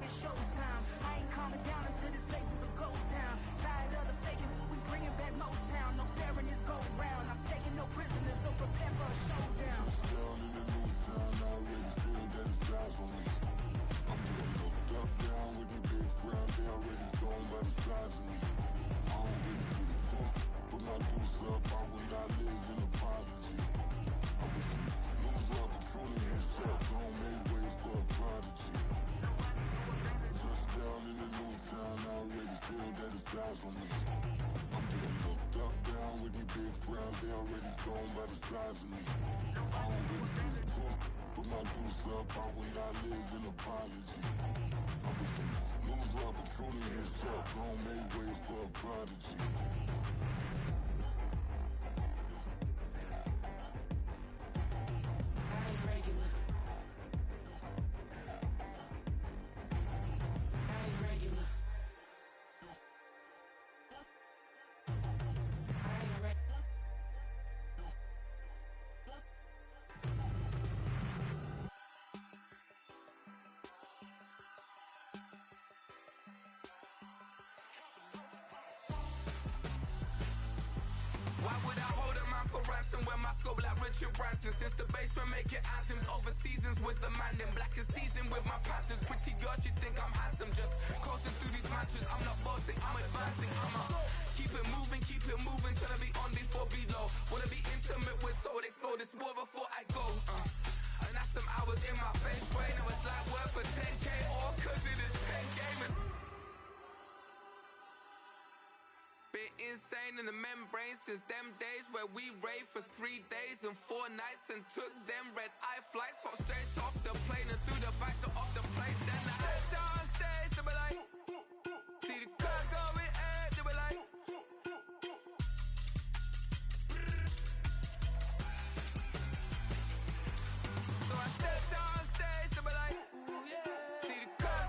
It's showtime. I ain't calming down until this place is a ghost town. Tired of the faking. We bringing back Motown. No sparing this go round. I'm taking no prisoners, so prepare for a showdown. Down in the new town, I already feel that it's eyes on me. I'm getting looked up, down with these big crowds. They already gone by the size of me. I don't really give a fuck. Put my deuce up, I will not live in apology. I wish you lose love, but truly you suck. Homemade ways for a prodigy. Touchdown in the new town, I already feel that it's eyes on me. I'm getting looked up, down with these big crowds. They already gone by the size of me. I don't really give a fuck. Put my deuce up, I will not live in apology. I wish you lose love, but truly you suck. Homemade ways for a prodigy. I ain't regular. I ain't regular. I ain't regular. Why would I hold a man for ransom when my scope like Richard Branson? Since the basement making anthems over seasons with the man, then black is seasoned with my patterns. Pretty girl, she think I'm handsome, just coasting through these matches. I'm not bossing, I'm advancing, keep it moving, trying to be on before below. Wanna be intimate with soul, explode this war before I go. And that's some hours in my face brain. It was like work for 10K, all cause it is 10 gamers. Been insane in the membrane since them days where we raved for 3 days and 4 nights and took them red eye flights, hop straight off the plane and through the back door of the place. Then I stepped on stage, they were like, see the crowd going ahead, they were like, so I stepped on stage, they were like, ooh yeah, see the crowd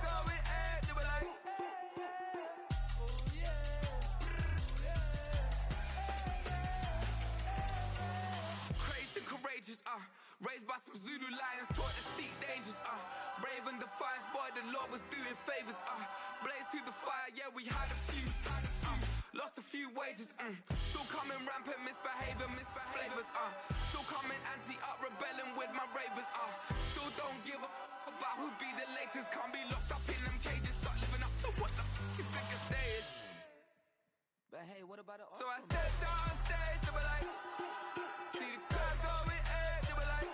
flavors, blaze through the fire, yeah, we had a few, lost a few wages, still coming rampant, misbehavior, flavors, still coming anti-up, rebelling with my ravers, still don't give a about who be the latest, can't be locked up in them cages, start living up to what the you think a day is. But hey, what about the So I stepped on stage to be like, see the crowd going egg to be like.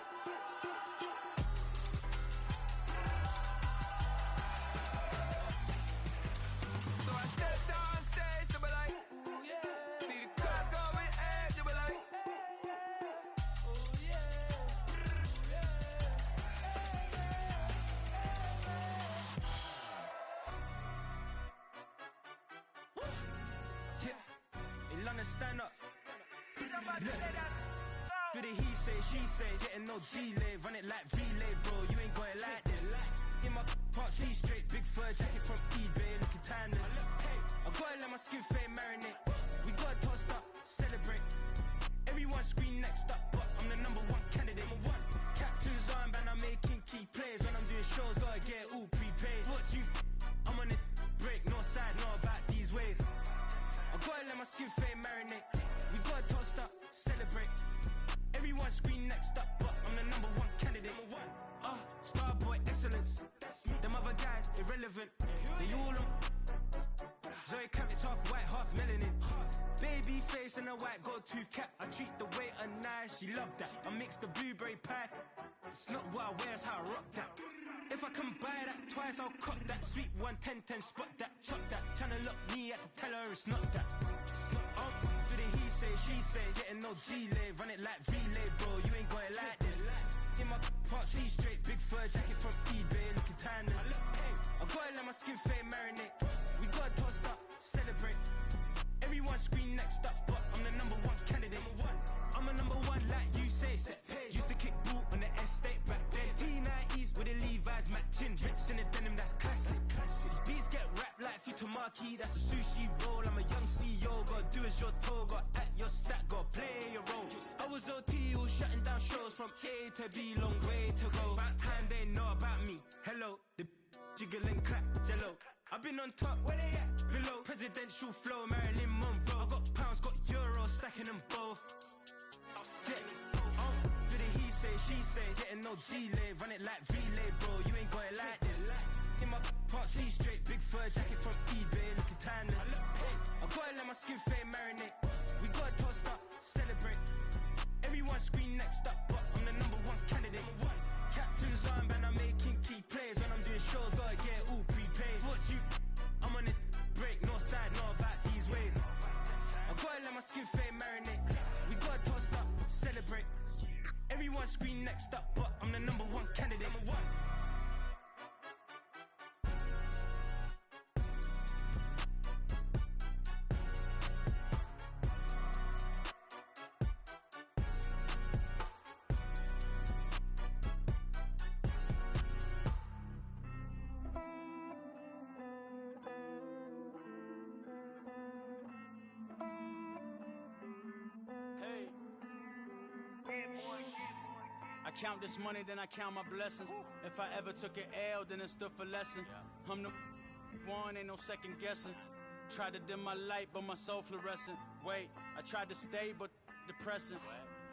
So I stepped on stage to be like, ooh yeah. See the crowd going egg to be like, ooh yeah. In London, stand up. Do the he say, she say, getting no delay, run it like relay, bro. You ain't got it like this. In my part C straight, big fur jacket from eBay, looking timeless. I gotta let my skin fade marinate. We gotta toast up, celebrate. Everyone scream next up, but I'm the #1 candidate. Captain's armband, I'm making key plays. When I'm doing shows, gotta get it all prepaid. I'm on it, break, no side, know about these ways. I gotta let my skin fade marinate. We gotta toast up, celebrate. Everyone scream next up, but I'm the #1 candidate. Starboy excellence. Them other guys irrelevant. They all on. Zoe Camp, it's half white, half melanin. Baby face and a white gold tooth cap. I treat the waiter nice, she love that. I mix the blueberry pie. It's not what I wear, it's how I rock that. If I can buy that twice, I'll cut that. Sweet 110, spot that, chop that. Tryna lock me at the teller, it's not that. Do the he say, she say, getting no delay, run it like relay, bro. You ain't got it like this. In my part C straight, big fur jacket from eBay, looking timeless. I gotta let my skin fade marinate. We gotta toast up, celebrate. Everyone scream next up, but I'm the #1 candidate. I'm a #1 like you say. Used to kick ball on the estate back then. T90s with the Levi's matching. Rips in the denim, that's classic. These beats get wrapped like Futamaki, that's a sushi roll. I'm a young CEO, gotta do as you're told. Gotta act your stat, gotta play your role. I was OT, all shutting down shows from A to B, long way to go. About time they know about me. Hello, the jiggle and clap, jello. I've been on top, where they at? Below, presidential flow, Marilyn Monroe. I got pounds, got euros, stacking them both. Do the he say, she say, getting no delay, run it like relay, bro. You ain't got it like this. In my part C straight, big fur jacket from eBay, looking timeless. I gotta let my skin fade marinate. We gotta toast up, celebrate. Everyone scream next up, but I'm the #1 candidate. Captain's armband, I'm making key plays. When I'm doing shows, gotta get it all prepaid. I'm on it, break, no side, know about these ways. I gotta let my skin fade marinate. We gotta toast up, celebrate. Everyone scream next up, but I'm the #1 candidate. I count this money, then I count my blessings. If I ever took an L, then it stood for lesson. I'm the one, ain't no second guessing. Tried to dim my light, but my soul fluorescent. Wait, I tried to stay, but depressing.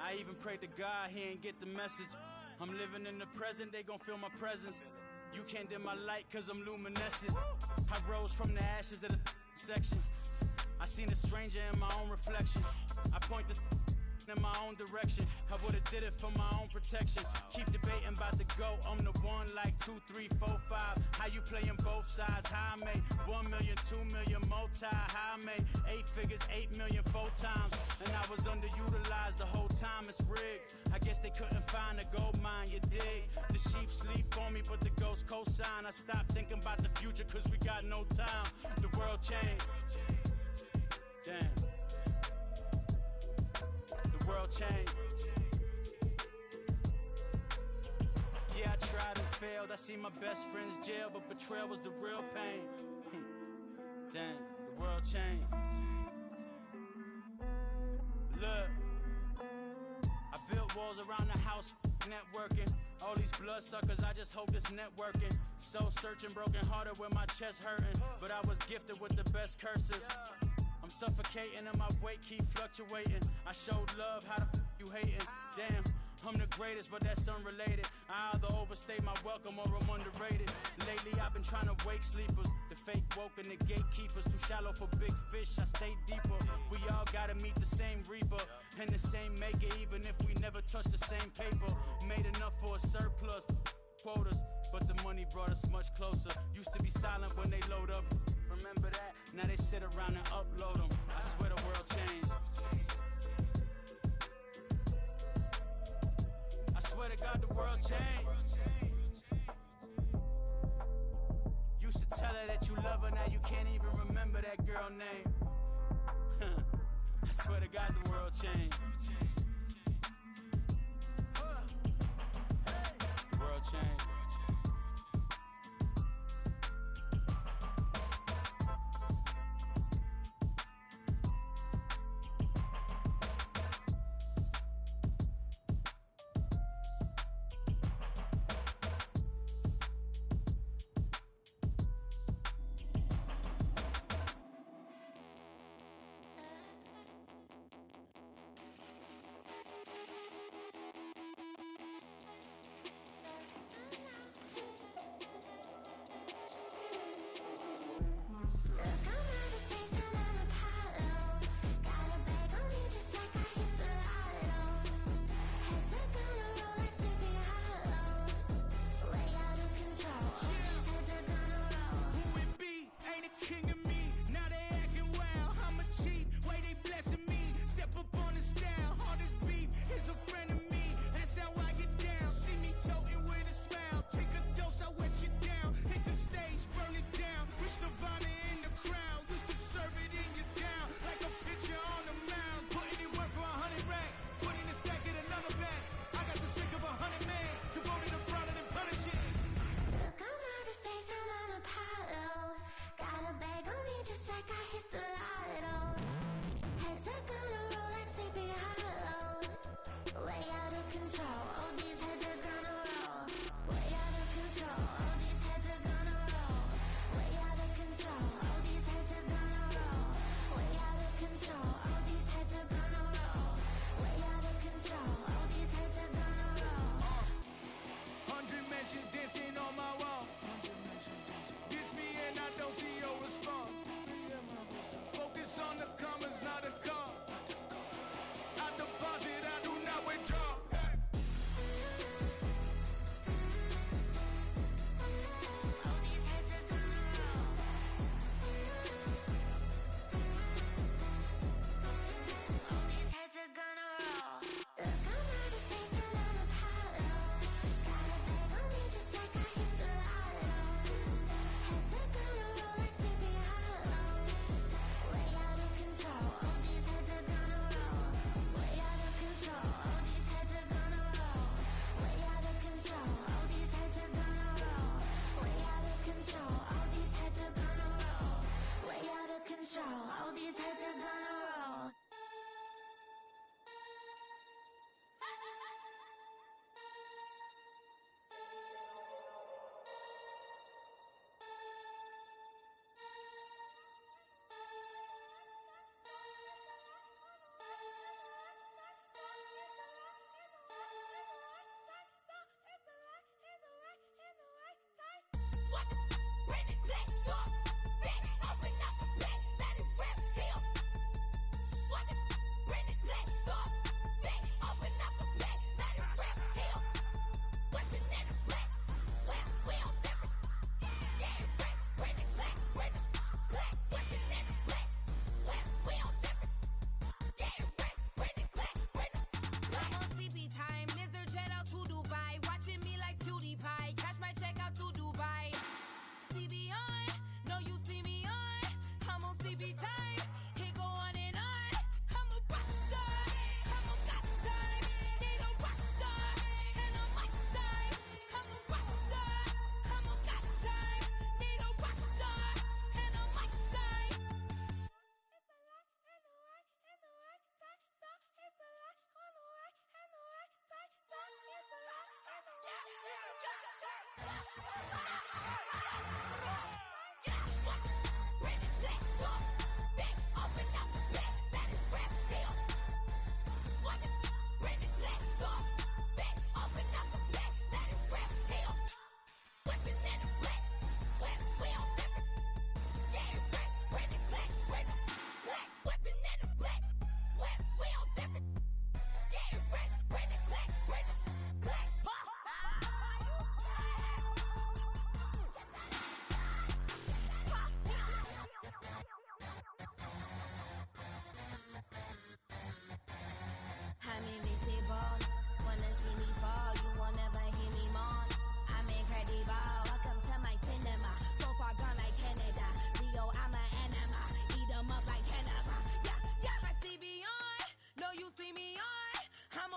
I even prayed to God, he ain't get the message. I'm living in the present, they gon' feel my presence. You can't dim my light, cause I'm luminescent. I rose from the ashes of the section. I seen a stranger in my own reflection. I point the in my own direction. I would've did it for my own protection. Keep debating about the GOAT. I'm the one like 2, 3, 4, 5. How you playing both sides? How I made 1 million, 2 million multi. How I made 8 figures, 8 million 4 times. And I was underutilized the whole time. It's rigged. I guess they couldn't find a gold mine, you dig? The sheep sleep on me, but the ghost cosign. I stopped thinking about the future cause we got no time. The world changed. Damn. The world changed. Yeah, I tried and failed. I see my best friends jail, but betrayal was the real pain. Damn, the world changed. Look, I built walls around the house, networking. All these bloodsuckers, I just hope this networking. Soul searching, broken hearted with my chest hurting. But I was gifted with the best curses. I'm suffocating and my weight keep fluctuating. I showed love, how the you hating? Damn, I'm the greatest, but that's unrelated. I either overstay my welcome or I'm underrated. Lately I've been trying to wake sleepers. The fake woke and the gatekeepers. Too shallow for big fish, I stay deeper. We all gotta meet the same reaper and the same maker, even if we never touch the same paper. Made enough for a surplus, quotas, but the money brought us much closer. Used to be silent when they load up, remember that? Now they sit around and upload them. I swear the world changed. I swear to God the world changed. Used to tell her that you love her, now you can't even remember that girl name. I swear to God the world changed. The world changed.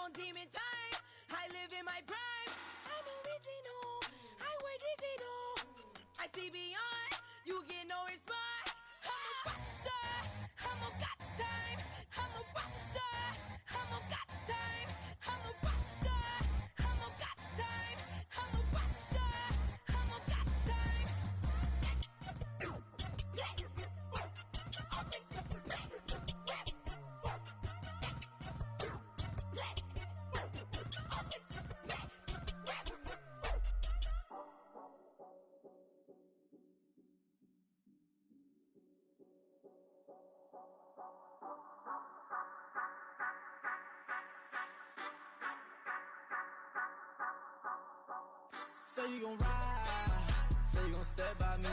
on demon time. I live in my prime. I'm original. I wear digital. I see beyond. You get no response. I'm a rock star. I'm a got time. I'm a rock star. I'm a got time. I'm a rock star. I'm a got time. I'm a rock star. I'm a got time. Say you gon' ride, say you gon' step by me,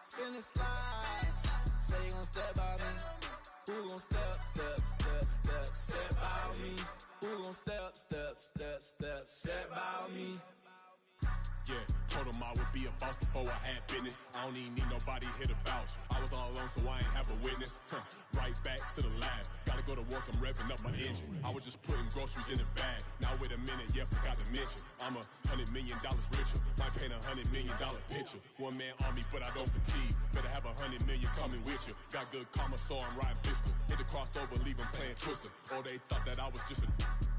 spin and slide, say you gon' step by me. Who gon' step by me? Who gon' step by me? Yeah, told him I would be a boss before I had business. I don't even need nobody here to vouch. I was all alone, so I ain't have a witness. Right back to the lab. Gotta go to work, I'm revving up my engine. I was just putting groceries in the bag. Now wait a minute, yeah, forgot to mention. I'm $100 million richer. Might paint $100 million picture. One man army, but I don't fatigue. Better have 100 million coming with you. Got good karma, so I'm riding fiscal. Hit the crossover, leave them playing Twister. Oh, they thought that I was just a...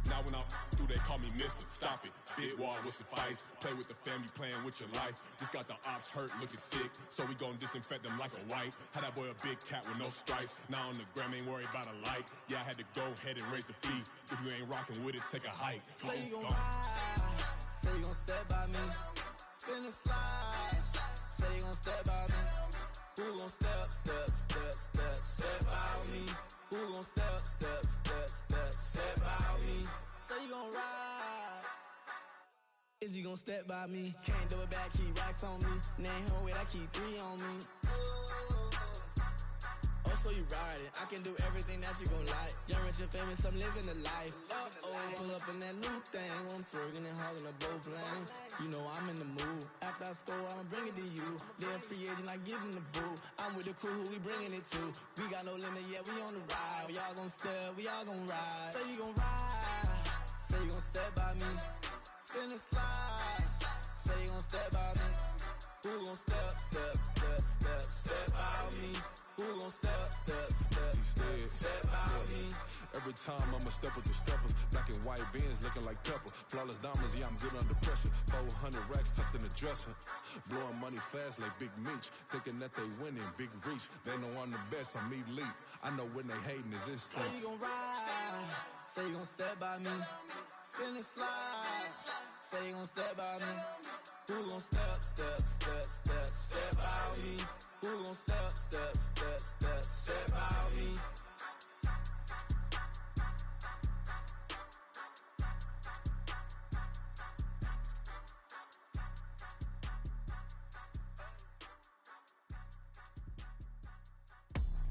Now when I do, they call me mister. Stop it. Big wall will suffice. Play with the family, playing with your life. Just got the ops hurt, looking sick. So we gon' disinfect them like a wipe. Had that boy a big cat with no stripes. Now on the gram, ain't worried about a light. Yeah, I had to go ahead and raise the fee. If you ain't rocking with it, take a hike. Say you gon' ride, say you gon' step by me, spin and slide, say you gon' step by me. Who gon' step by me? Who gon' step by me? Say you gon' ride. Is he gon' step by me? Can't do it back, keep racks on me. Name home with, I keep 3 on me. Oh, so you riding. I can do everything that you gon' like. Young, rich, and famous, I'm living the life. Pull up in that new thing. I'm swerving and hogging up both lanes. You know I'm in the mood. After I score, I'ma bring it to you. They're a free agent, I give them the boo. I'm with the crew, who we bringing it to. We got no limit, yeah, we on the ride. We all gon' step, we all gon' ride. Say you gon' ride, say you gon' step by me. Spin and slide, say you gon' step by me. Who gon' step by me? Who gon' step by me? Every time I'ma step with the steppers. Black and white beans looking like pepper. Flawless diamonds, yeah, I'm good under pressure. 400 racks tucked in the dresser. Blowing money fast like Big Meech. Thinking that they winning, big reach. They know I'm the best, I'm elite. I know when they hating is instinct. Say you gon' ride, say you gon' step by me. Spin and slide, say you gon' step by me. Who gon' step by me? Who gon' step by me?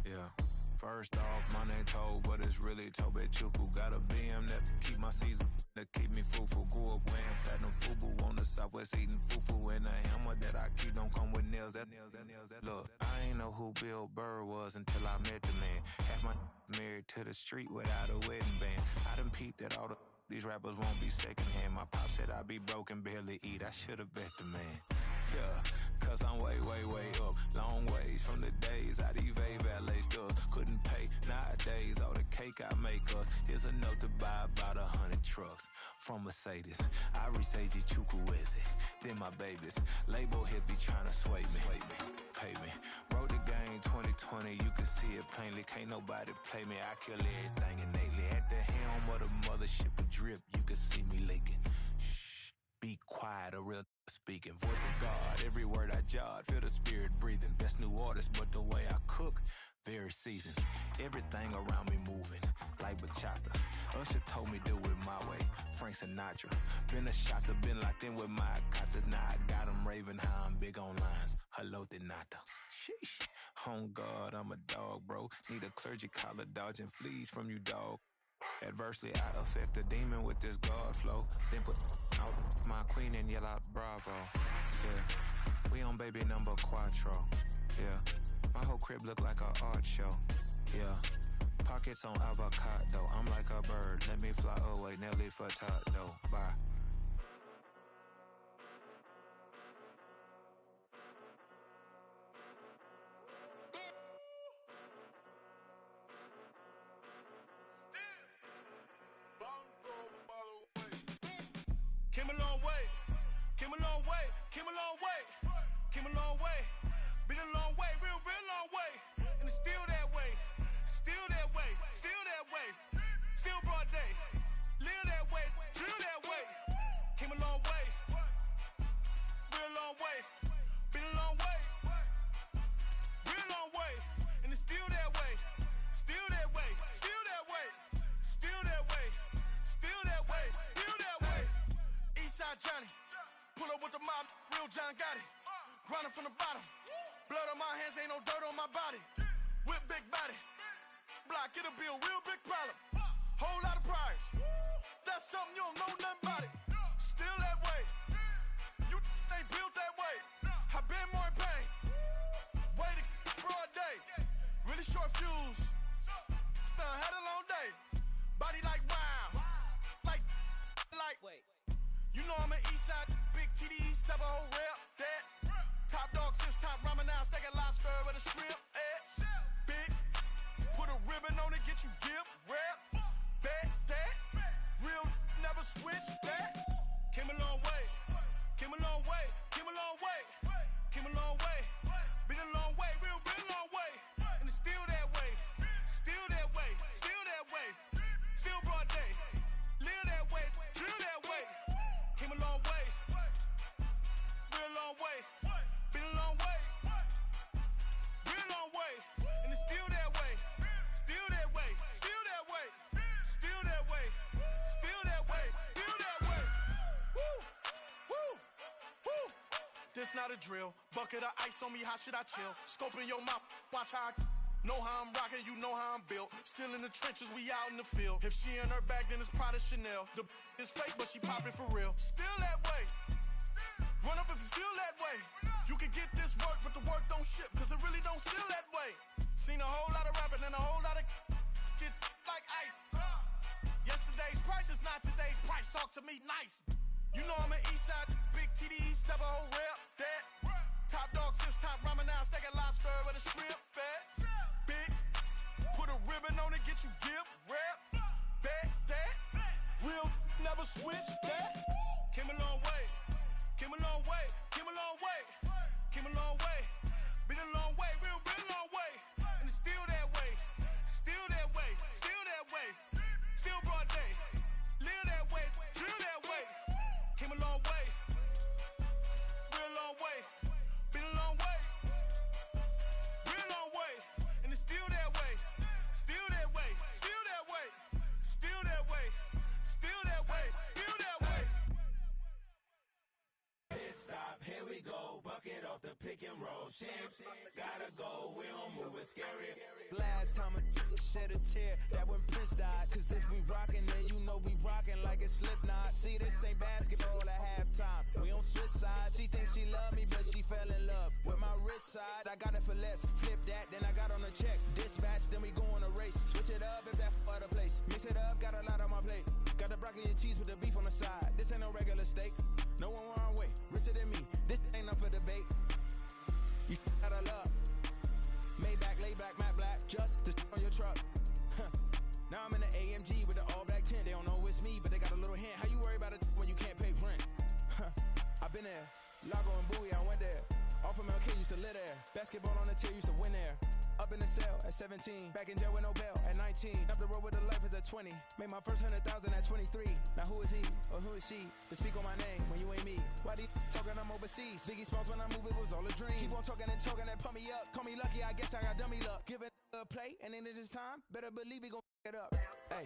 Yeah. First off, my name Toe, but it's really Tobe Chuku. Got a BM that keep my season, that keep me fruitful. Grew up wearing platinum FUBU on the Southwest eating fufu. And the hammer that I keep don't come with nails. Look, I ain't know who Bill Burr was until I met the man. Half my married to the street without a wedding band. I done peeped that all these rappers won't be secondhand. My pop said I'd be broke and barely eat. I should've bet the man. Yeah, cause I'm way up, long ways from the days I evade valet stores. Couldn't pay nowadays, all the cake I make us is enough to buy about 100 trucks from Mercedes. I resage Chukwueze, then my babies. Label hit be trying to sway me, pay me. Wrote the game 2020, you can see it plainly. Can't nobody play me, I kill everything innately. At the helm of the mothership of drip, you can see me leaking. Shh, be quiet, a real speaking. Voice of God, every word I jot, feel the spirit breathing. Best new artist, but the way I cook, very seasoned. Everything around me moving, like bachata. Usher told me do it my way, Frank Sinatra. Been a shotter, been locked in with my katas. Now I got them raving how I'm big on lines. Hello, Denata. Sheesh. On God, I'm a dog, bro. Need a clergy collar, dodging fleas from you, dog. Adversely, I affect the demon with this God flow. Then put out my queen and yell out bravo. Yeah, we on baby number quattro. Yeah, my whole crib look like an art show. Yeah, Pockets on avocado, I'm like a bird. Let me fly away, Nelly Furtado. Bye. Came a long way, came a long way, came a long way, came a long way, been a long way, real long way, and it's still that way, still that way, still that way, still broad day, live that way, drill that way, came a long way, real long way, been a long way, real long way, and it's still that way, still that way, still that way, still that way, still that way, still that way. Eastside Johnny, pull up with the mob, real John got it. Grinding from the bottom, blood on my hands, ain't no dirt on my body. Whip big body, block, it'll be a real big problem. Whole lot of priors, that's something you don't know nothing about it. Still that way, you ain't built that way. I been more in pain, way to broad day. Really short fuse, had a long day. Body like wow, like. Wait. You know I'm an Eastside, big TD, step a whole rep, that. Top dog since top ramen now, steak and lobster with a shrimp, big, put a ribbon on it, get you gift, rep, that. Real, never switch, that. Came a long way, came a long way, came a long way, came a long way, been a long way, real long way, and it's still that way, still that way, still that way, still broad day, live that way, drill that way. Came a long way, real long way, been a long way, real long way, and it's still that way, still that way, still that way, still that way, still that way, still that way. Woo, woo, woo. This not a drill, bucket of ice on me, how should I chill? Scope in your mouth, watch how I know how I'm rocking, you know how I'm built. Still in the trenches, we out in the field. If she in her bag, then it's Prada Chanel. The is fake, but she poppin' for real. Still that way. Run up if you feel that way. You can get this work, but the work don't ship, cause it really don't feel that way. Seen a whole lot of rapping and a whole lot of get like ice. Yesterday's price is not today's price. Talk to me nice. You know I'm an Eastside, big TD, step a whole rep, that. Top dog since top ramen now, steak and lobster with a shrimp, fat. Big, put a ribbon on it, get you gift, rep, that. Real, never switch, that. Came a long way, came a long way, came a long way, came a long way, been a long way, real long way, and it's still that way, still that way, still that way, still broad day, live that way, drill that way. Came a long way, real long way, been a long way, real long way, and it's still that way, still that way, still that way, still that way, still that way, still that way. Pit stop, here we go, bucket off the pick and roll. Shit, gotta go, we don't move, it's scary. Last time a shed a tear, that when Prince died. Cause if we rockin', then you know we rockin' like a Slipknot. See, this ain't basketball at halftime. We on switch sides. She thinks she love me, but she fell in love with my rich side. I got it for less. Flip that, then I got on a check. Dispatch, then we go on a race. Switch it up if that other place. Mix it up, got a lot on my plate. Got the broccoli and cheese with the beef on the side. This ain't no regular steak. No one wrong way, richer than me. This ain't up for debate. You out of luck. Maybach, laid back, matte black, just to on your truck. Now I'm in the AMG with the all black tint. They don't know it's me, but they got a little hint. How you worry about it when you can't pay rent? I've been there. Lago and Bowie, I went there. Off of MLK, used to live there. Basketball on the tier, used to win there. Up in the cell at 17. Back in jail with no bail at 19. Up the road with the life is at 20. Made my first 100,000 at 23. Now who is he or who is she to speak on my name when you ain't me? Why they talking I'm overseas? Biggie Smalls when I move, it was all a dream. Keep on talking and pump me up. Call me lucky, I guess I got dummy luck. Give it a play, and then it's time. Better believe he gon' it up. Hey,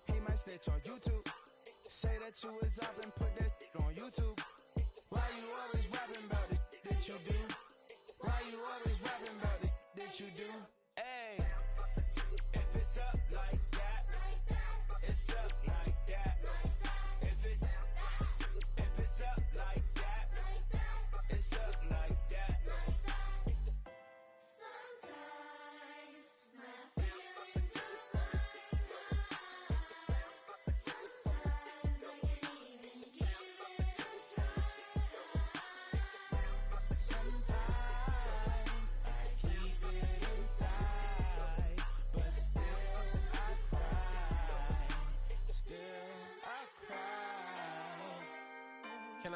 he might snitch on YouTube. Say that you was up and put that on YouTube. Why you always rapping about it that you do? Why you always rapping about it that you do? Hey, if it's up like that, it's up like that. If it's up like that, it's up like that. Sometimes my feelings are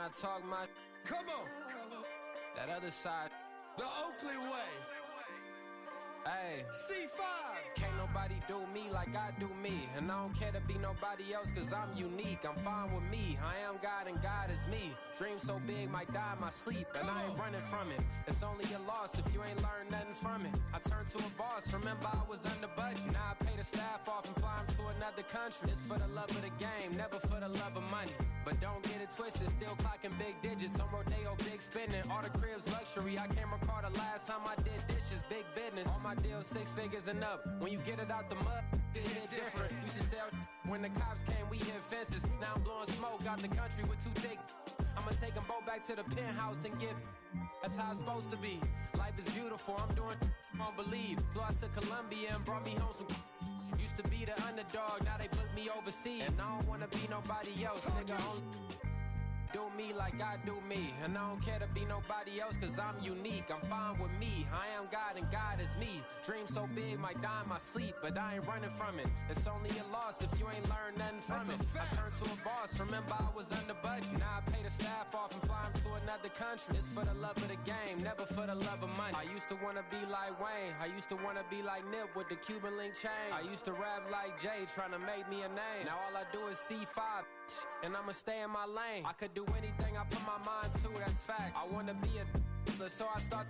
I talk my come on, that other side, the Oakley way. Hey, C5. Can't nobody do me like I do me. And I don't care to be nobody else cause I'm unique. I'm fine with me, I am God and God is me. Dream so big, might die in my sleep. And I ain't running from it. It's only a loss if you ain't learned nothing from it. I turned to a boss, remember I was under budget. Now I pay the staff off and fly them to another country. It's for the love of the game, never for the love of money. But don't get it twisted, still clocking big digits. On Rodeo, big spending, all the cribs luxury. I can't recall the last time I did dishes, big business. All my deals 6 figures and up. When you get it out the mud, it hit different. Used to sell when the cops came, we hit fences. Now I'm blowing smoke out the country with 2 thick. I'ma take them both back to the penthouse and get. That's how it's supposed to be. Life is beautiful, I'm doing won't believe. Flew out to Colombia and brought me home some. Used to be the underdog, now they book me overseas. And I don't wanna be nobody else, nigga. Do me like I do me. And I don't care to be nobody else cause I'm unique. I'm fine with me, I am God and God is me. Dream so big, might die in my sleep. But I ain't running from it. It's only a loss if you ain't learned nothing from it. I turned to a boss, remember I was under budget. Now I pay the staff off and fly them to another country. It's for the love of the game, never for the love of money. I used to wanna be like Wayne, I used to wanna be like Nip with the Cuban link chain. I used to rap like Jay, trying to make me a name. Now all I do is C5, and I'ma stay in my lane. I could do anything I put my mind to, that's fact. I wanna be a so I start.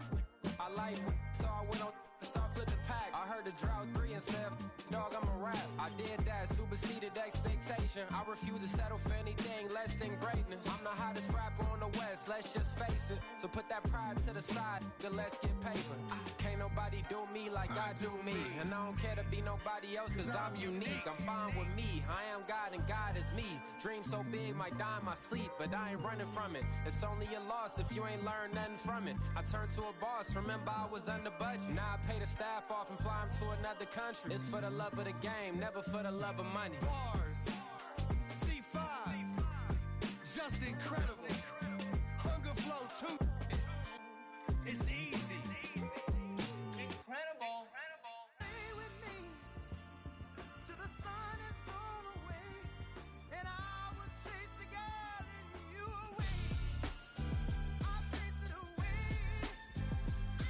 I like, so I went on and start flipping packs. I heard the drought 3 and said, dog, I'm a rap. I did that, superseded expectation. I refuse to settle for anything less than greatness. I'm the hottest rapper on the West, let's just face it. So put that pride to the side, then let's get paper. Can't nobody do me like I do me. And I don't care to be nobody else cause I'm unique. I'm fine with me, I am God and God is me. Dream so big, might die in my sleep. But I ain't running from it. It's only a loss if you ain't learned nothing from it. I turned to a boss, remember I was under budget. Now I pay the staff off and fly them to another country. It's for the love of the game, never for the love of money. Bars, C5, just incredible. Hunger Flow 2, it's easy. Incredible. Stay with me till the sun is gone away, and I will chase the girl in you away. I'll chase it away.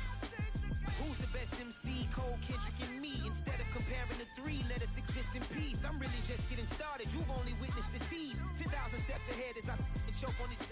I'll chase the girl. Who's the best MC? Cole, Kendrick, and me. Instead of comparing the 3, let us exist in peace. I'm really just getting started. You've only witnessed the tease. 10,000 steps ahead as I choke on this.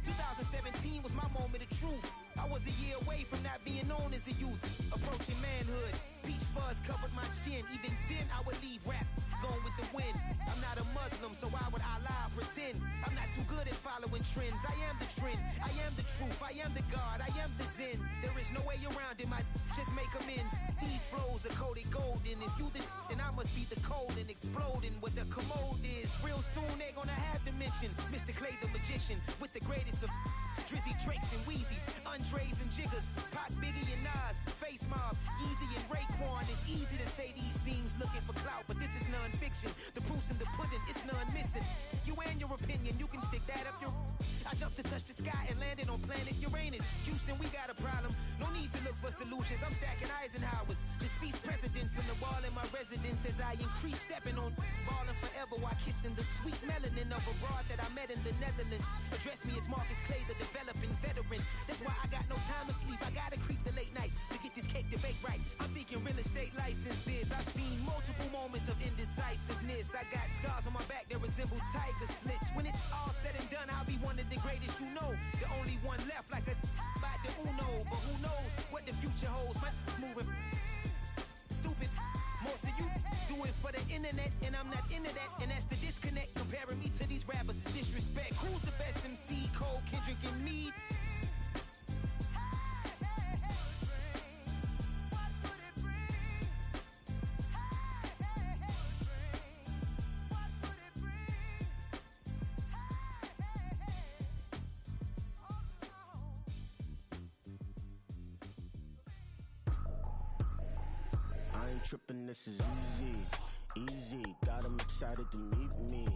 2017 was my moment of truth. I was a year away from not being known as a youth. Approaching manhood. Peach fuzz covered my chin. Even then I would leave rap going with the wind. I'm not a Muslim, so why would I lie or pretend? I'm not too good at following trends. I am the trend. I am the truth. I am the God. I am the Zen. There is no way around it. Just make amends. These flows are coated golden. If you then I must be the cold and exploding. What the commode is. Real soon they're gonna have to mention Mr. Clay the magician with the greatest of Drizzy, Drakes, and Wheezies, Andres and Jiggers, Pac, Biggie, and Nas, Face Mob, Yeezy, and Raekwon. It's easy to say these things looking for clout, but this is non-fiction. The proof's in the pudding, it's none missing. You and your opinion, you can stick that up your. I jumped to touch the sky and landed on planet Uranus. Houston, we got a problem. No need to look for solutions. I'm stacking Eisenhowers. Deceased presidents on the wall in my residence as I increase stepping on balling forever while kissing the sweet melanin of a broad that I met in the Netherlands. Address me as Marcus Clay, the developing veteran. That's why I got no time to sleep. I gotta creep the late night to get this cake debate right. I'm thinking real estate licenses. I've seen multiple moments of indecisiveness. I got scars on my back that resemble tiger slits. When it's all said and done, I'll be one of the greatest you know. The only one left like a by the Uno. But who knows what the future holds. My moving stupid. Most of you do it for the internet, and I'm not into that. And that's the disconnect. Comparing me to these rappers is disrespect. Who's the best MC? Cole, Kendrick, and me. Trippin', this is easy, easy. Got them excited to meet me,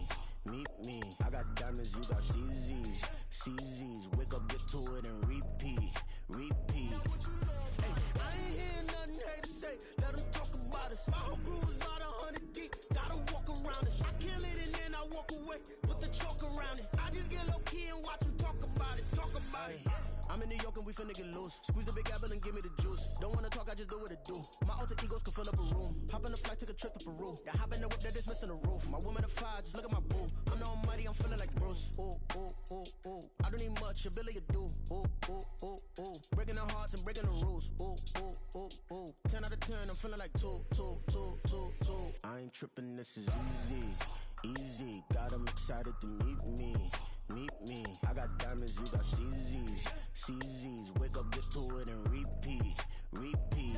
meet me. I got diamonds, you got CZs, CZs. Wake up, get to it, and repeat, repeat. Hey, I ain't hearing nothing hate to say. Let them talk about us. My whole crew is about 100 deep. Gotta walk around it. I kill it and then I walk away with the chalk around it. I just get low key and watch them talk about it. New York and we finna get loose. Squeeze the big apple and give me the juice. Don't wanna talk, I just do what it do. My alter egos can fill up a room. Hop on the flight, take a trip to Peru. That hop in the whip that is missing the roof. My woman a fire, just look at my boo. I'm no money, I'm feeling like Bruce. Ooh, ooh, ooh, ooh. I don't need much, ability to do. Ooh, ooh, ooh, ooh. Breaking the hearts and breaking the rules. Ooh, ooh, ooh, ooh. 10 out of 10, I'm feeling like 2, 2, 2, 2, 2. I ain't tripping, this is easy. Easy, got 'em excited to meet me. Meet me. I got diamonds, you got CZs. CZs, wake up, get to it and repeat. Repeat.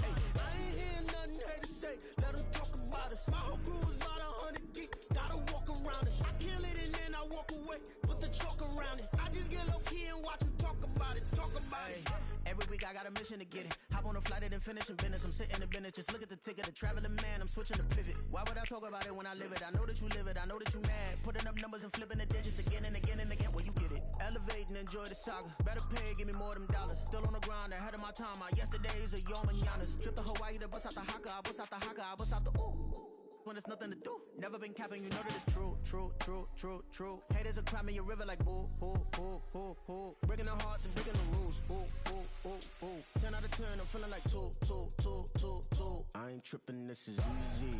Hey, I ain't hearing nothing hate to say. Let them talk about us. My whole crew is about 100 deep. Gotta walk around it. I kill it and then I walk away. Put the chalk around it. I just get low key and watch them talk about it. Talk about it. Every week I got a mission to get it. Hop on a flight and then finish in business. I'm sitting in business. Just look at the ticket. A traveling man. I'm switching to pivot. Why would I talk about it when I live it? I know that you live it. I know that you mad. Putting up numbers and flipping the digits again and again and again. Well, you get it. Elevate and enjoy the saga. Better pay, give me more them dollars. Still on the grind, ahead of my time. My yesterdays are your mananas. Trip to Hawaii to bust out the haka. I bust out the haka. I bust out the ooh. When there's nothing to do. Never been capping, you know that it's true, true, true, true, true. Haters are climbing your river like boo, boo, boo, boo, boo. Breaking the hearts and breaking the rules. Ooh, ooh, ooh, ooh. 10 out of 10, I'm feeling like 2, 2, 2, 2, 2. I ain't tripping, this is easy.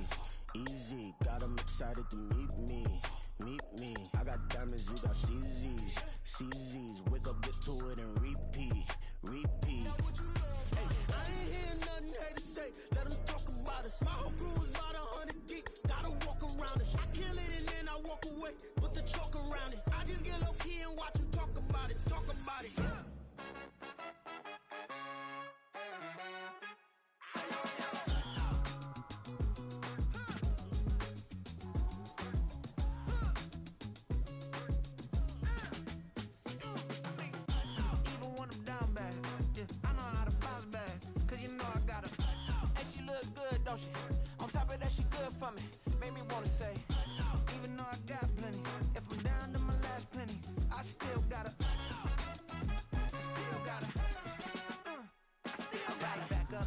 Easy, got 'em excited to meet me. Meet me. I got diamonds, you got CZs. CZs, wake up, get to it and repeat. Repeat. Hey, I ain't hearing nothing hate to say. Let them talk about us. My whole crew is about 100 deep. Gotta walk around it. I kill it and then I walk away. Put the chalk around it. I just get low key and watch them talk about it. Talk about it. Yeah. Don't she? On top of that, she good for me. Made me wanna say, even though I got plenty, if I'm down to my last penny, I still gotta,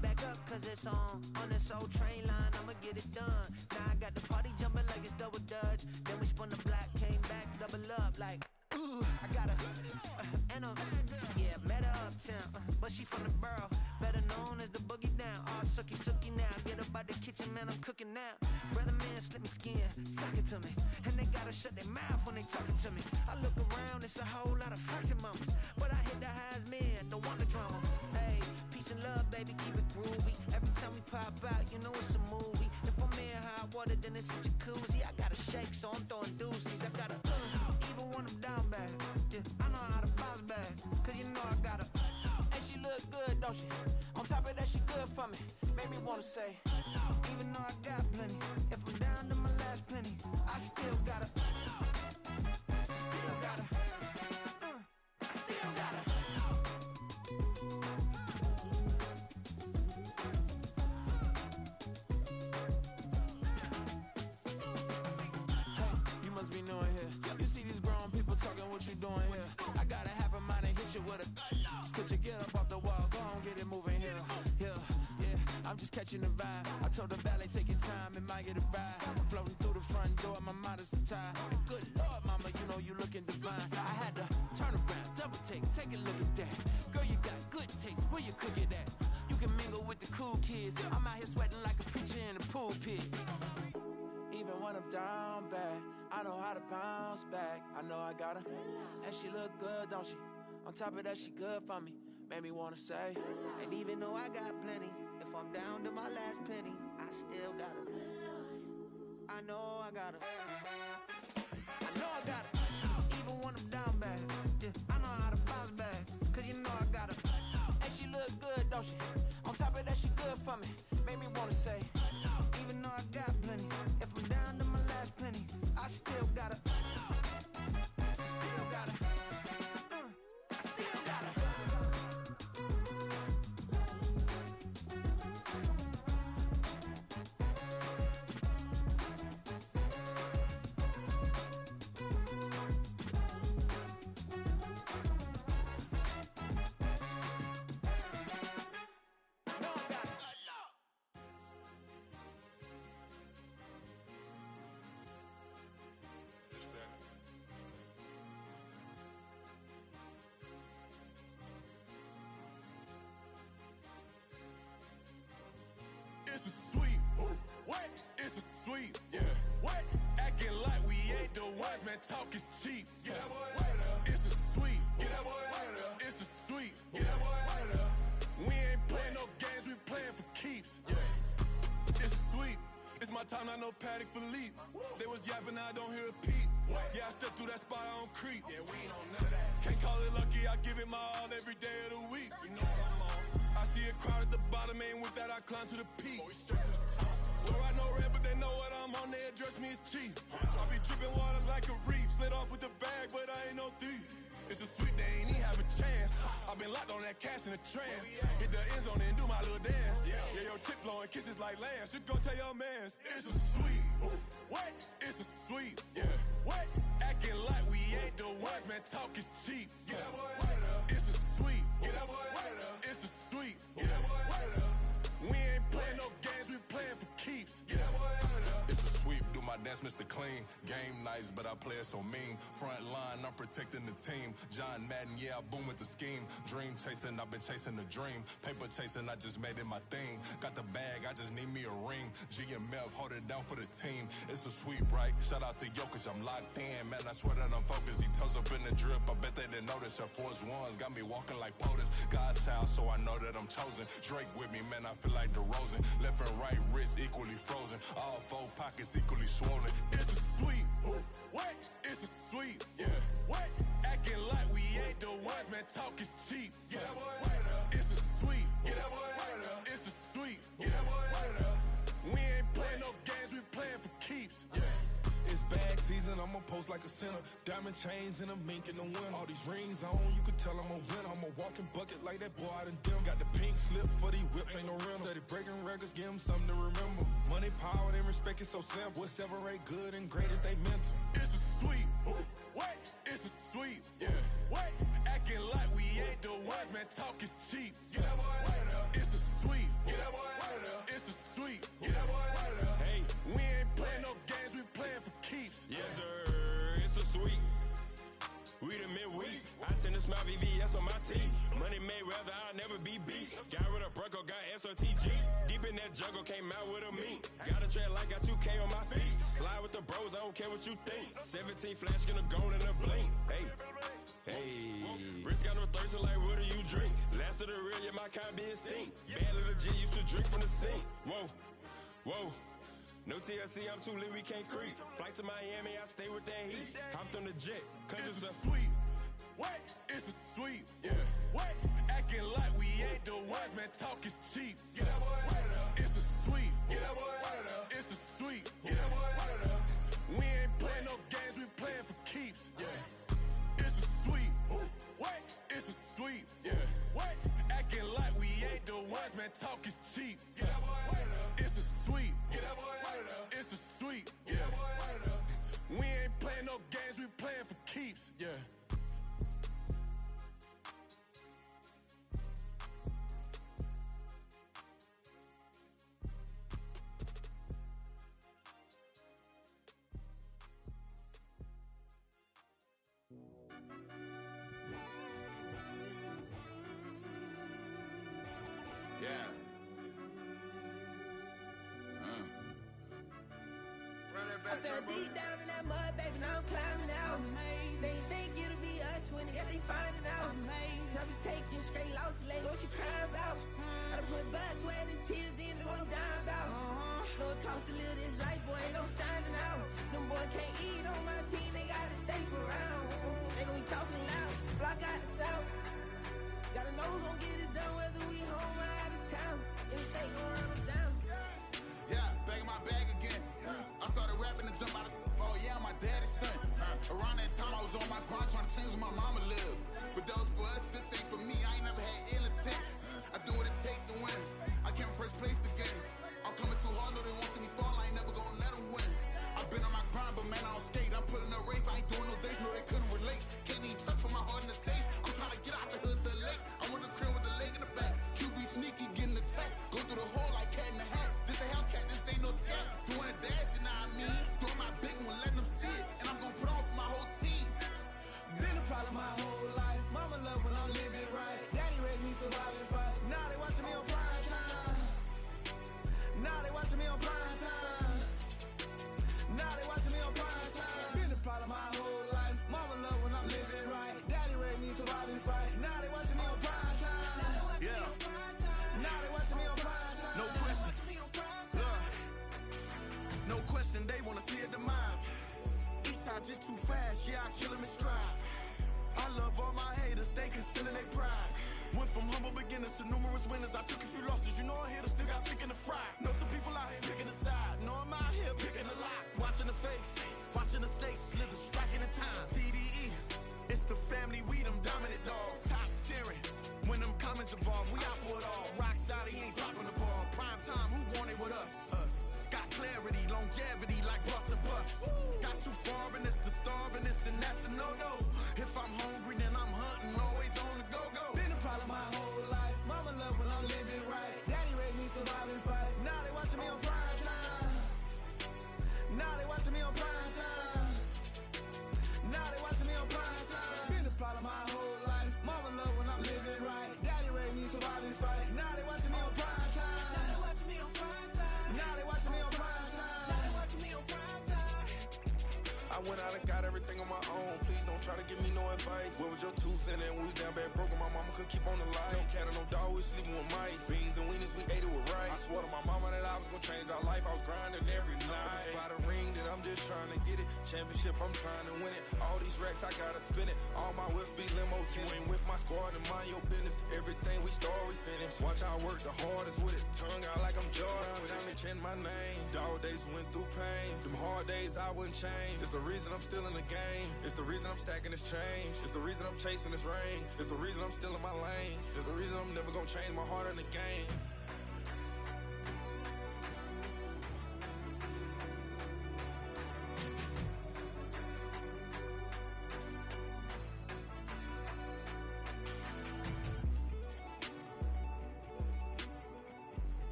back up, cause it's on this old train line, I'ma get it done. Now I got the party jumping like it's double dutch. Then we spun the block, came back, double up like, ooh, I gotta, and yeah, met her uptown, but she from the borough, better known as the boogie down. All sucky now, get up out the kitchen, man, I'm cooking now. Brother man, slip me skin, suck it to me, and they gotta shut their mouth when they talking to me. I look around, it's a whole lot of fraction mamas, but I hit the highs, man, don't want the drama. Hey, peace and love, baby, keep it groovy. Every time we pop out, you know it's a movie. If I'm in hot water, then it's a jacuzzi. I gotta shake, so I'm throwing deuces. I gotta even when I'm down bad. Yeah, I know how to bounce back, cause you know I gotta. And she look good, don't she? On top of that, she good for me. Made me wanna say, even though I got plenty, if I'm down to my last penny, I still gotta. What you doing here? I got a half a mind and hit you with a spit you, get up off the wall, go on, get it moving here. Yeah, I'm just catching the vibe. I told the valet, take your time, it might get a ride. Floating through the front door, my mind is a tie. Good Lord, mama, you know you looking divine. I had to turn around, double take a look at that. Girl, you got good taste, where you cook it at? You can mingle with the cool kids. I'm out here sweating like a preacher in a pulpit. Even when I'm down bad, I know how to bounce back. I know I gotta. And she look good, don't she? On top of that, she good for me. Made me wanna say. And even though I got plenty, if I'm down to my last penny, I still gotta. I know I gotta. I know I gotta. Even when I'm down bad, yeah, I know how to bounce back. Cause you know I gotta. And she look good, don't she? On top of that, she good for me. Made me wanna say. Even though I got plenty, if I'm down to my last penny, I still gotta. I still gotta. I still gotta. What? It's a sweep. Yeah. What? Acting like we ain't the ones, man. Talk is cheap. Get that boy out of there. It's a sweep. Get that boy out of there. It's a sweep. Get that boy out of there. We ain't playing no games, we playing for keeps. Yeah. It's a sweep. It's my time, I know Patty Philippe. They was yapping, I don't hear a peep. Yeah, I step through that spot, I don't creep. Yeah, we ain't on none of that. Can't call it lucky, I give it my all every day of the week. You know what I'm on. I see a crowd at the bottom, and with that I climb to the peak. Don't ride no red, but they know what I'm on, they address me as chief. I be dripping water like a reef, slid off with the bag, but I ain't no thief. It's a sweet, they ain't even have a chance. I've been locked on that cash in a trance. Hit the end zone and do my little dance. Yeah, your chick blowing kisses like lambs. You go tell your mans. It's a sweet. What? It's a sweet. Yeah. What? Acting like we ain't the ones, man. Talk is cheap. Get that boy out of there. It's a sweet. Get that boy out of there. It's a sweet. Get that boy out of there. We ain't playing no games, we playing for keeps. Get that boy out of there. It's a sweep, do my dance, Mr. Clean. Game nice, but I play it so mean. Front line, I'm protecting the team. John Madden, yeah, I boom with the scheme. Dream chasing, I've been chasing the dream. Paper chasing, I just made it my thing. Got the bag, I just need me a ring. GMF, hold it down for the team. It's a sweep, right? Shout out to Jokic, I'm locked in. Man, I swear that I'm focused. He toes up in the drip, I bet they didn't notice. Air Force Ones got me walking like POTUS. God's child, so I know that I'm chosen. Drake with me, man, I feel like DeRozan. Left and right wrist equally frozen. All four pockets equally swollen. It's a sweep. What? It's a sweep. Yeah. What? Acting like we ain't the ones, man. Talk is cheap. Get that boy out of there. It's a sweep. Get that boy out of there. It's a sweep. Get that boy out of there. We ain't playing no games, we playing for keeps. Yeah. It's bag season, I'ma post like a sinner. Diamond chains and a mink in the wind. All these rings on, you could tell I'm a winner. I'm a walking bucket like that boy out in dim. Got the pink slip for these whips, ain't no rental. Steady breaking records, give them something to remember. Money, power, and respect is so simple. What separate good and great is they mental. It's a sweep. What? It's a sweep. Yeah. What? Acting like we ain't the ones, man. Talk is cheap. Get that boy out of there. It's a sweep. Get that boy out of there. It's a sweep. Get that boy out of there. Hey, we ain't playing no games, we playing for keeps. Yes, sir. It's a sweep. We the midweek. I tend to smile VVS on my teeth. Money made rather I'll never be beat. Got rid of Bronco, got SOTG. Deep in that jungle, came out with a meat. Got a trail like got 2K on my feet. Slide with the bros, I don't care what you think. 17 flash, gonna go in a blink. Hey, hey. Wrist got no thirst, like what do you drink? Last of the real, yeah, my kind be extinct. Bad little G used to drink from the sink. Whoa, whoa. No TLC, I'm too lit, we can't creep. Flight to Miami, I stay with that heat. Hopped on the jet, cause it's a sweep. What? It's a sweep. Yeah. What? Acting like we ain't the ones, man. Talk is cheap. Get that boy out of there. It's a sweep. Get that boy out of there. It's a sweep. Get that boy out of there. We ain't playing no games, we playing for keeps. Yeah. It's a sweep. What? It's a sweep. Yeah. What? Acting like we ain't the ones, man. Talk is cheap. Get that boy out of there. It's a sweep. Get that boy out of there. It's a sweep. Get that boy out of there. We ain't playing no games, we playing for keeps. Yeah. Yeah. I fell deep down in that mud, baby, now I'm climbing out. They think it'll be us when they got they finding out. I be taking straight losses, lady, what you crying about? Gotta put blood, sweat, and tears in, that's what I'm dying about. Know it costs to live this life, boy, ain't no signing out. Them boy can't eat on my team, they gotta stay for round. They gon' be talking loud, block out the south. Gotta know who gon' get it done, whether we home or out of town. In the state, gon' run them down. Yeah, back in my bag again. I started rapping and jump out of, oh yeah, my daddy's son. Around that time I was on my grind trying to change where my mama lived. But that was for us, this ain't for me, I ain't never had ill intent. I do what it take to win. I came first place again. I'm coming too hard, no they won't see me fall, I ain't never gonna let them win. I've been on my grind, but man I don't skate. I'm putting up race, I ain't doing no days, no they couldn't relate. Can't even touch for my heart in the safe. I'm trying to get out the hood to the lake. I'm with the crib with the leg in the back. QB sneaky, getting attacked. Go through the hole like cat in the hat. This a Hellcat, this ain't no scat. Doing a dash, you know what I mean? Doing my big one, letting them see it. And I'm gonna put on for my whole team. Been a problem my whole life. Mama love when I'm living right. Daddy raised me survive and fight. Now they watching me on prime time. Now they watching me on prime time. No question, they wanna see a demise. Eastside just too fast, yeah, I kill him in stride. I love all my haters, they consider they pride. Went from humble beginners to numerous winners. I took a few losses, you know I hit still got chicken to fry. Know some people out here picking a side. Know I'm out here picking a lot. Watching the fakes, watching the stakes, slither, striking the time. TDE, it's the family, we them dominant dogs. Top tiering, when them comments involved, we out for it all. Rock solid, he ain't dropping the ball. Prime time, who want it with us? Got clarity, longevity, like bust and bust. Got too far and it's the starving, this and that's a no-no. If I'm hungry, then I'm hunting, always on the go-go. Been a problem my whole life. Mama love when I'm living right. Daddy raised me survive and fight. Now they watching me on prime time. Now they watching me on prime time. Now they watching me on prime time. Been a problem my whole life. Mama love when I'm living right. Daddy raised me survive and fight. Now they watching me on prime time. Now they watching me on prime time. Now they watching me on prime time. Now they watching me on prime time. I went out and got everything on my own. Please don't try to give me no advice. What was your 2 cents and we was down bad broke and my mama couldn't keep on the light. No cat or no dog, we sleeping with mice. Beans and weenies, we ate it with rice. I swore to my mama that I was gonna change our life. I was grinding every night. By the ring that I'm just trying to get it. Championship, I'm trying to win it. All these racks, I gotta spin it. All my whips be limo. You ain't with my squad and mind your business. Everything we start, we finish. Watch I work the hardest with it. Tongue out like I'm Jordan. Time to change my name. Dog days went through pain. Them hard days I wouldn't change. It's the reason I'm still in the game. It's the reason I'm stacking this change. It's the reason I'm chasing this rain. It's the reason I'm still in my lane. It's the reason I'm never gonna change my heart in the game.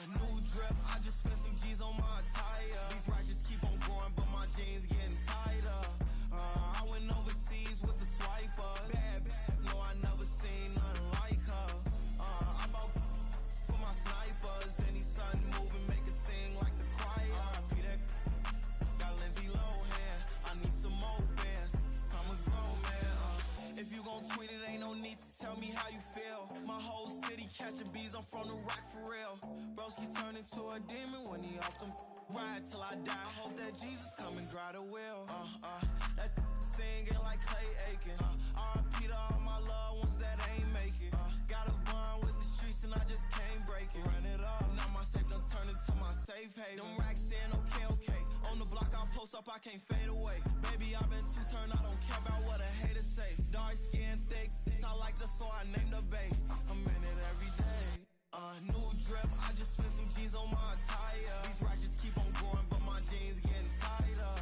New drip, I just spent some G's on my attire. These righteous keep on growing, but my jeans getting tighter. I went overseas with the swiper. Bad, no, I never seen nothing like her. I bought for my snipers. Any sun moving, make it sing like the choir. Peter got Lindsay Lohan. I need some more bands. I'm a grown man. If you gon' tweet it, ain't no need to tell me how you feel. My whole city catching bees, I'm from the rock for real. Broski turn into a demon when he off them. Ride till I die. Hope that Jesus come and dry the wheel. That singing like Clay Aiken. R.I.P. to all my loved ones that ain't make it. Got a bond with the streets and I just can't break it. Run it up, now my safe done turned into my safe haven. Them racks in, okay. On the block I post up, I can't fade away. Baby, I've been too turned, I don't care about what a hater say. Dark skin, thick, I like the so I named the bae. I'm in it every day. New drip, I just spent some G's on my attire. These righteous keep on growing, but my jeans getting tighter.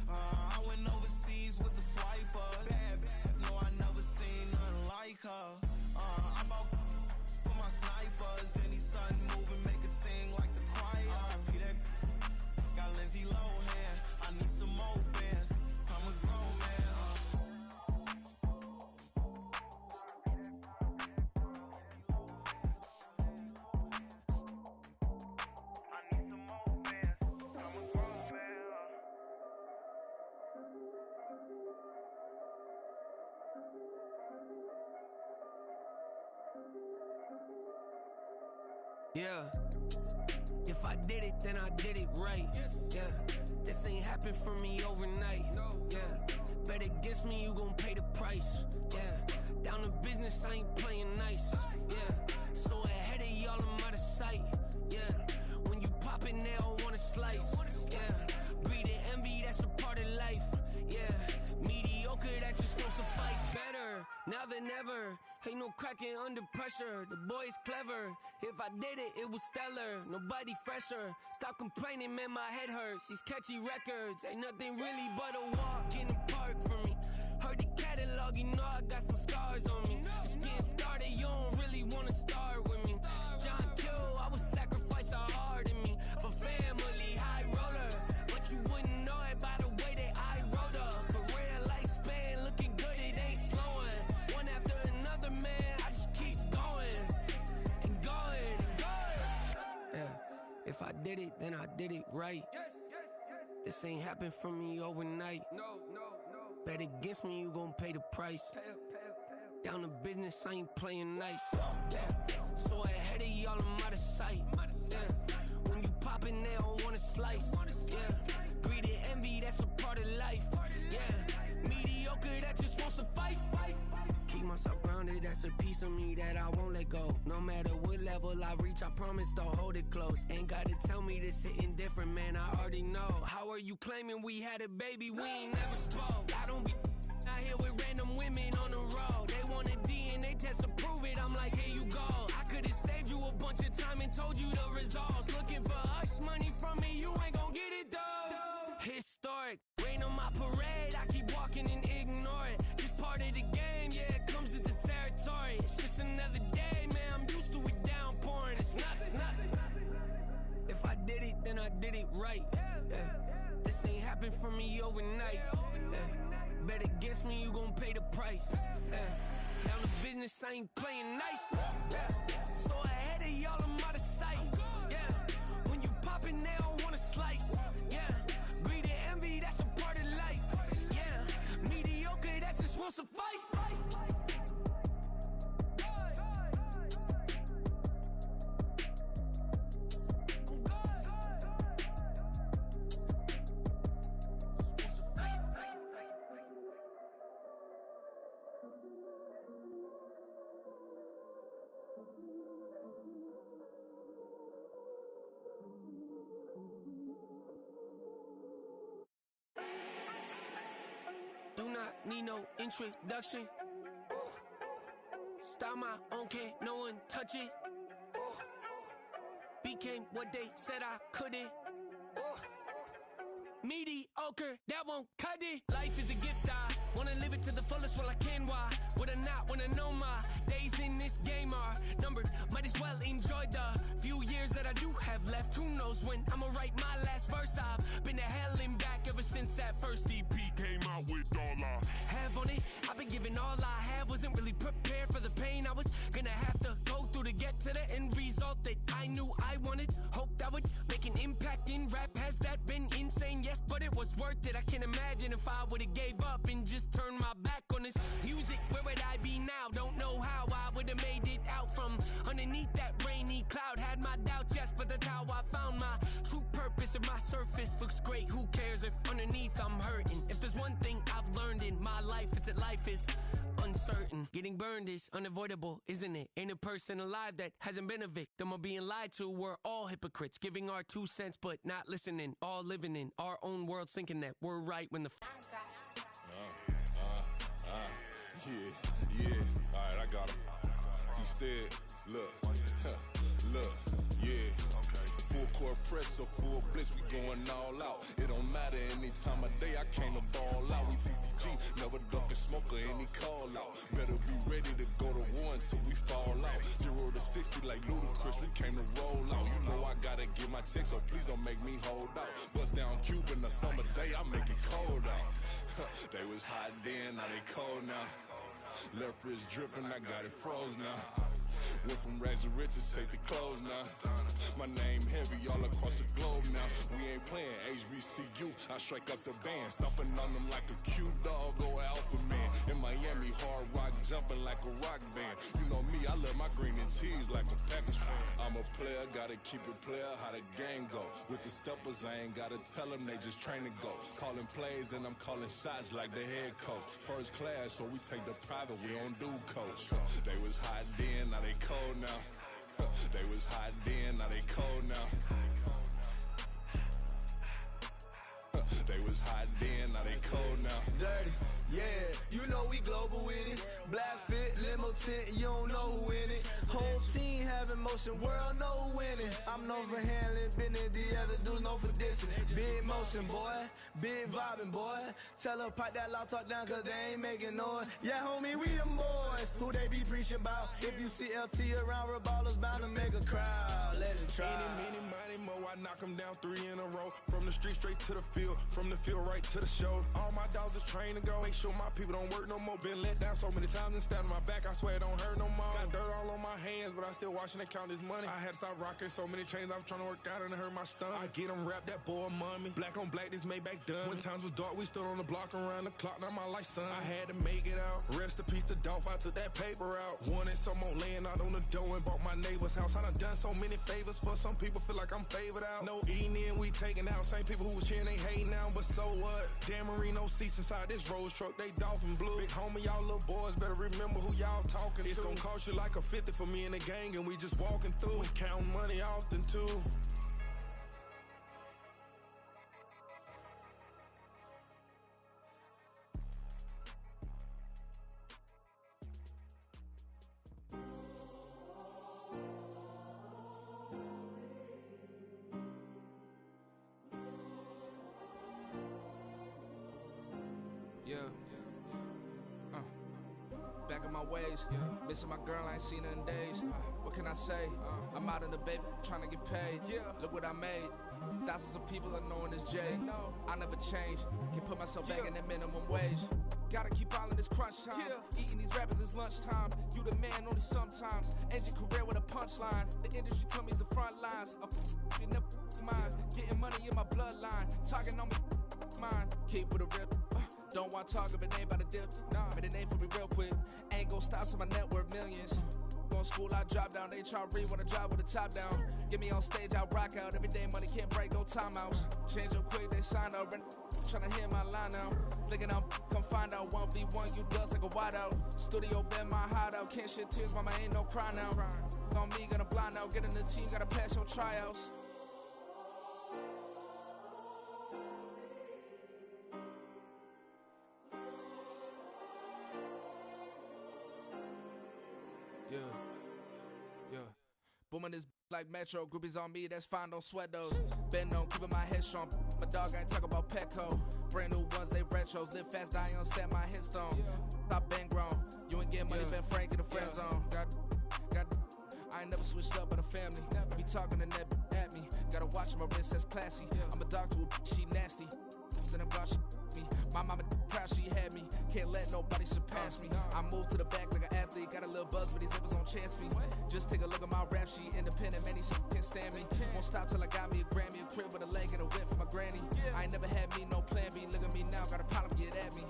I went overseas with the swiper. Bad, no, I never seen nothing like her. I bought for my snipers. Any sun moving, make it sing like the choir. Peter got Lindsay Lohan. I need some more bands. I'm a grown man. Yeah. If I did it, then I did it right. Yeah. This ain't happened for me overnight. Yeah. Bet against me, you gon' pay the price. Yeah. Down to business, I ain't playing nice. Yeah. So ahead of y'all, I'm out of sight. Yeah. When you pop it, they don't wanna slice. Yeah. Breed and envy, that's a part of life. Yeah. Mediocre, that just wants to fight. Better now than ever. Ain't no cracking under pressure. The boy's clever. If I did it, it was stellar. Nobody fresher. Stop complaining, man, my head hurts. These catchy records ain't nothing really but a walk in the park for me. Heard the catalog, you know I got some scars on me. It's getting started, you don't really wanna start with me. It's John Kill, I would sacrifice a heart in me. For family, high roller. But you wouldn't know it by the way that I wrote up. Career lifespan, looking good, it ain't slowing. One after another, man, I just keep going and going and going. Yeah. If I did it, then I did it right. This ain't happened for me overnight. Bet against me, you gon' pay the price. Down to business, I ain't playing nice. So ahead of y'all, I'm out of sight. When you poppin', they don't wanna slice. Greed and envy, that's a part of life. Mediocre, that just won't suffice. Keep myself grounded, that's a piece of me that I won't let go. No matter what level I reach, I promise to hold it close. Ain't gotta tell me this hitting different, man, I already know. How are you claiming we had a baby, we ain't never spoke? I don't be out here with random women on the road. They want a DNA test to prove it, I'm like, here you go. I could've saved you a bunch of time and told you the results. Looking for hush money from me, you ain't gon' get it though. Historic, rain on my parade, I keep walking and ignore it. Just part of the game, yeah, it comes with the territory. It's just another day, man, I'm used to it downpouring. It's nothing. If I did it, then I did it right. This ain't happened for me overnight. Bet against me, you gon' pay the price. Down to business, I ain't playing nice. So ahead of y'all, I'm out of sight. When you poppin', they don't wanna slice. Greed and envy, that's a part of life. Mediocre, that just won't suffice. Do not need no introduction. Start my own, can't no one touch it. Became what they said I couldn't. Mediocre, that won't cut it. Life is a gift, I wanna live it to the fullest while I can. Why would I not wanna know my days in this game are numbered? Might as well enjoy the few years that I do have left. Who knows when I'ma write my last verse? I've been to hell and back ever since that first EP came out with all I have on it. I've been giving all I have, wasn't really prepared for the pain I was gonna have to go through to get to the end result that I knew I wanted. Hoped I would make an impact in rap. Has that been insane? Yes, but it was worth it. I can't imagine if I would've gave up and just turned my back on this music. Where would I be now? Don't know how I would've made it out from underneath that rainy cloud. Had my doubts, yes, but that's how I found my true purpose. If my surface looks great, who cares if underneath I'm hurting? If there's one thing I've learned in my life, it's that life is uncertain. Getting burned is unavoidable, isn't it? Ain't a person alive that hasn't been a victim of being lied to. We're all hypocrites, giving our 2 cents but not listening. All living in our own world, thinking that we're right when the yeah. Alright, I got him. T-Stead, look, look, yeah. Full court press, so full blitz, we going all out. It don't matter any time of day, I came to ball out. We TCG, never duck a smoker, any call out. Better be ready to go to war until we fall out. 0 to 60 like Ludacris, we came to roll out. You know I gotta get my check, so please don't make me hold out. Bust down Cuban, a summer day, I make it cold out. They was hot then, now they cold now. Left wrist dripping, I got it froze now. Went from rags to riches, take the clothes now. My name heavy all across the globe now. We ain't playing HBCU, I strike up the band. Stomping on them like a cute dog or alpha man. In Miami, hard rock jumping like a rock band. You know me, I love my green and tees like a Packers fan. I'm a player, gotta keep it player, how the game go. With the steppers, I ain't gotta tell them, they just train to go. Calling plays and I'm calling shots like the head coach. First class, so we take the private, we don't do coach. They was hot then, now they cold now. They was hot then, now they cold now. They was hot then, now they cold now. Dirty, yeah, you know we global with it. Black fit, limo tint, you don't know who in it. Whole team having motion, world know who winning. I'm known for handling business, the other dudes known for dissing. Big motion, boy, big vibing, boy. Tell her pipe that loud talk down, cause they ain't making noise. Yeah, homie, we them boys, who they be preaching about. If you see LT around, Reballer's bound to make a crowd. Let it try. Any, money, more, I knock them down 3 in a row. From the street straight to the field, from the field right to the show. All my dogs are trained to go. Make sure my people don't work no more. Been let down so many times and stabbed my back. I swear it don't hurt no more. Got dirt all on my hands, but I still watching and count this money. I had to stop rocking so many chains. I was trying to work out and it hurt my stomach. I get them wrapped, that boy mummy. Black on black, this Maybach done. When times was dark, we stood on the block around the clock. Now my life, son. I had to make it out. Rest in peace to Dolph. I took that paper out. Wanted some more laying out on the dough and bought my neighbor's house. I done so many favors for some people. Feel like I'm favored out. No eating in, we taking out. Same people who was cheering, they hating now. But so what? Dan Marino seats inside this Rolls truck. They dolphin blue. Big homie, y'all little boys better remember who y'all talking to. It's gonna cost you like a 50 for me and the gang, and we just walking through. We counting money often too. Back in my ways, missing my girl, I ain't seen her in days. What can I say? I'm out in the baby, trying to get paid. Look what I made. Thousands of people are knowing this Jay. I never change. Can put myself back in the minimum wage. Gotta keep all in this crunch time. Eating these rappers is lunchtime. You the man only sometimes. End your career with a punchline. The industry told me it's the front lines. In the mind. Getting money in my bloodline. Talking on me mine. Keep with a rip. Don't want to talk if it ain't about a dip. Made a name for me real quick. Ain't gon' stop till my net worth millions. Going to school, I drop down. They try to read when I drive with the top down. Get me on stage, I rock out. Every day money can't break, no timeouts. Change up quick, they sign up. Tryna hear my line now. Thinking I'm come find out 1v1, you dust like a wideout. Studio been my hideout. Can't shed tears, mama ain't no cry now. On me, gonna blind out. Get in the team, gotta pass your tryouts. Booming this like Metro, groupies on me, that's fine, don't sweat those. Bend on, keeping my head strong. My dog ain't talk about Petco. Brand new ones, they retros. Live fast, die on set, my headstone. Stop been grown. You ain't getting money, been frank in the friend zone. I ain't never switched up on the family. Be talking to that at me. Gotta watch my wrist, that's classy. I'm a dog to a she nasty. Then I'm God, she me. My mama proud she had me. Can't let nobody surpass me. I move to the back like an athlete. Got a little buzz, but these zippers don't chance me. Just take a look at my rap sheet. Independent, man, these can't stand me. Won't stop till I got me a Grammy, a crib with a leg and a whip for my granny. I ain't never had me no plan B. Look at me now, got a problem, get at me.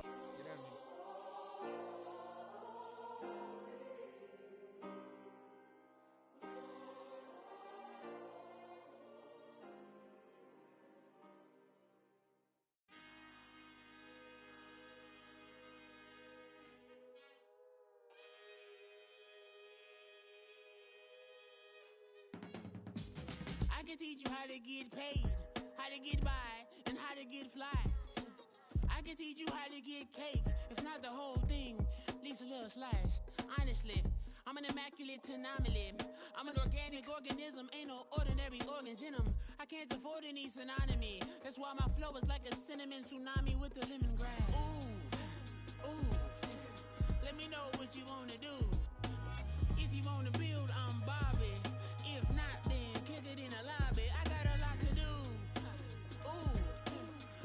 I can teach you how to get paid, how to get by, and how to get fly. I can teach you how to get cake, if not the whole thing, at least a little slice. Honestly, I'm an immaculate anomaly. I'm an organic organism, ain't no ordinary organs in them. I can't afford any synonymy. That's why my flow is like a cinnamon tsunami with the lemongrass. Ooh, let me know what you wanna do. If you wanna build, I'm Bobby. If not, then kick it in the lobby. I got a lot to do. Ooh,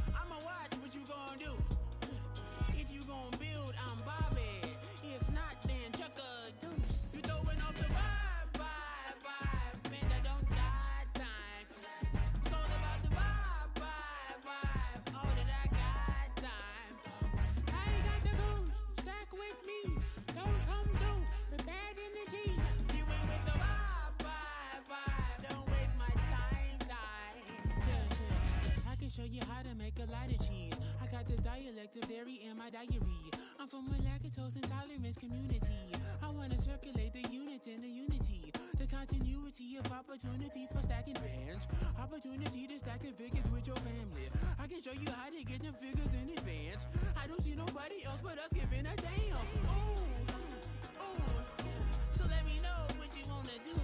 I'ma watch what you gon' do. If you gon' build, I'm Bobby. If not, then chuck a deuce. You throwing off the vibe, man, I don't die time. It's all about the vibe, all that I got time. I ain't got the goose, stack with me. Don't come through with bad energy. You ain't with the vibe, don't waste my time. Yeah. I can show you how to make a lot of cheese. I got the dialect of dairy in my diary. I'm from a lactose intolerance community. I wanna circulate the units in the unity. The continuity of opportunity for stacking bands. Opportunity to stack the figures with your family. I can show you how to get them figures in advance. I don't see nobody else but us giving a damn. Ooh. So let me know what you wanna do.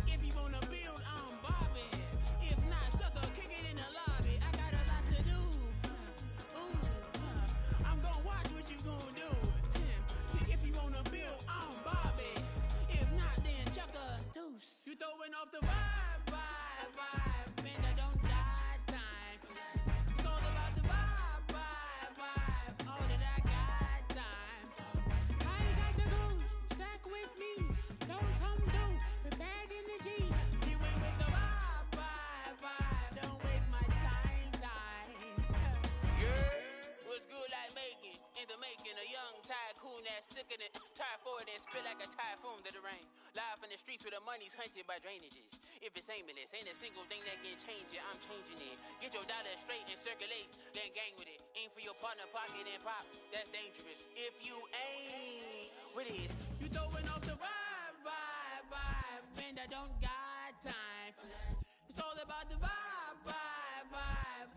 If you wanna build, I'm Bobby. If not, sucker, kick it in the lobby. I got a lot to do. I'm gonna watch what you gonna do. See, if you wanna build, I'm Bobby. If not, then chuck a deuce. You throwing off the vibe. then spill like a typhoon to the rain. Live in the streets where the money's hunted by drainages. If it's aimless, ain't a single thing that can change it, I'm changing it. Get your dollar straight and circulate, then gang with it. Aim for your partner, pocket and pop, that's dangerous. If you ain't with it, you throwing off the vibe, and I don't got time for that. It's all about the vibe,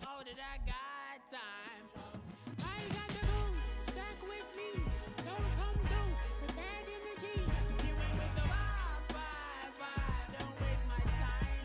all that I got time for. I ain't got the booze, stuck with me, don't come through with bad energy. You ain't with the vibe, don't waste my time.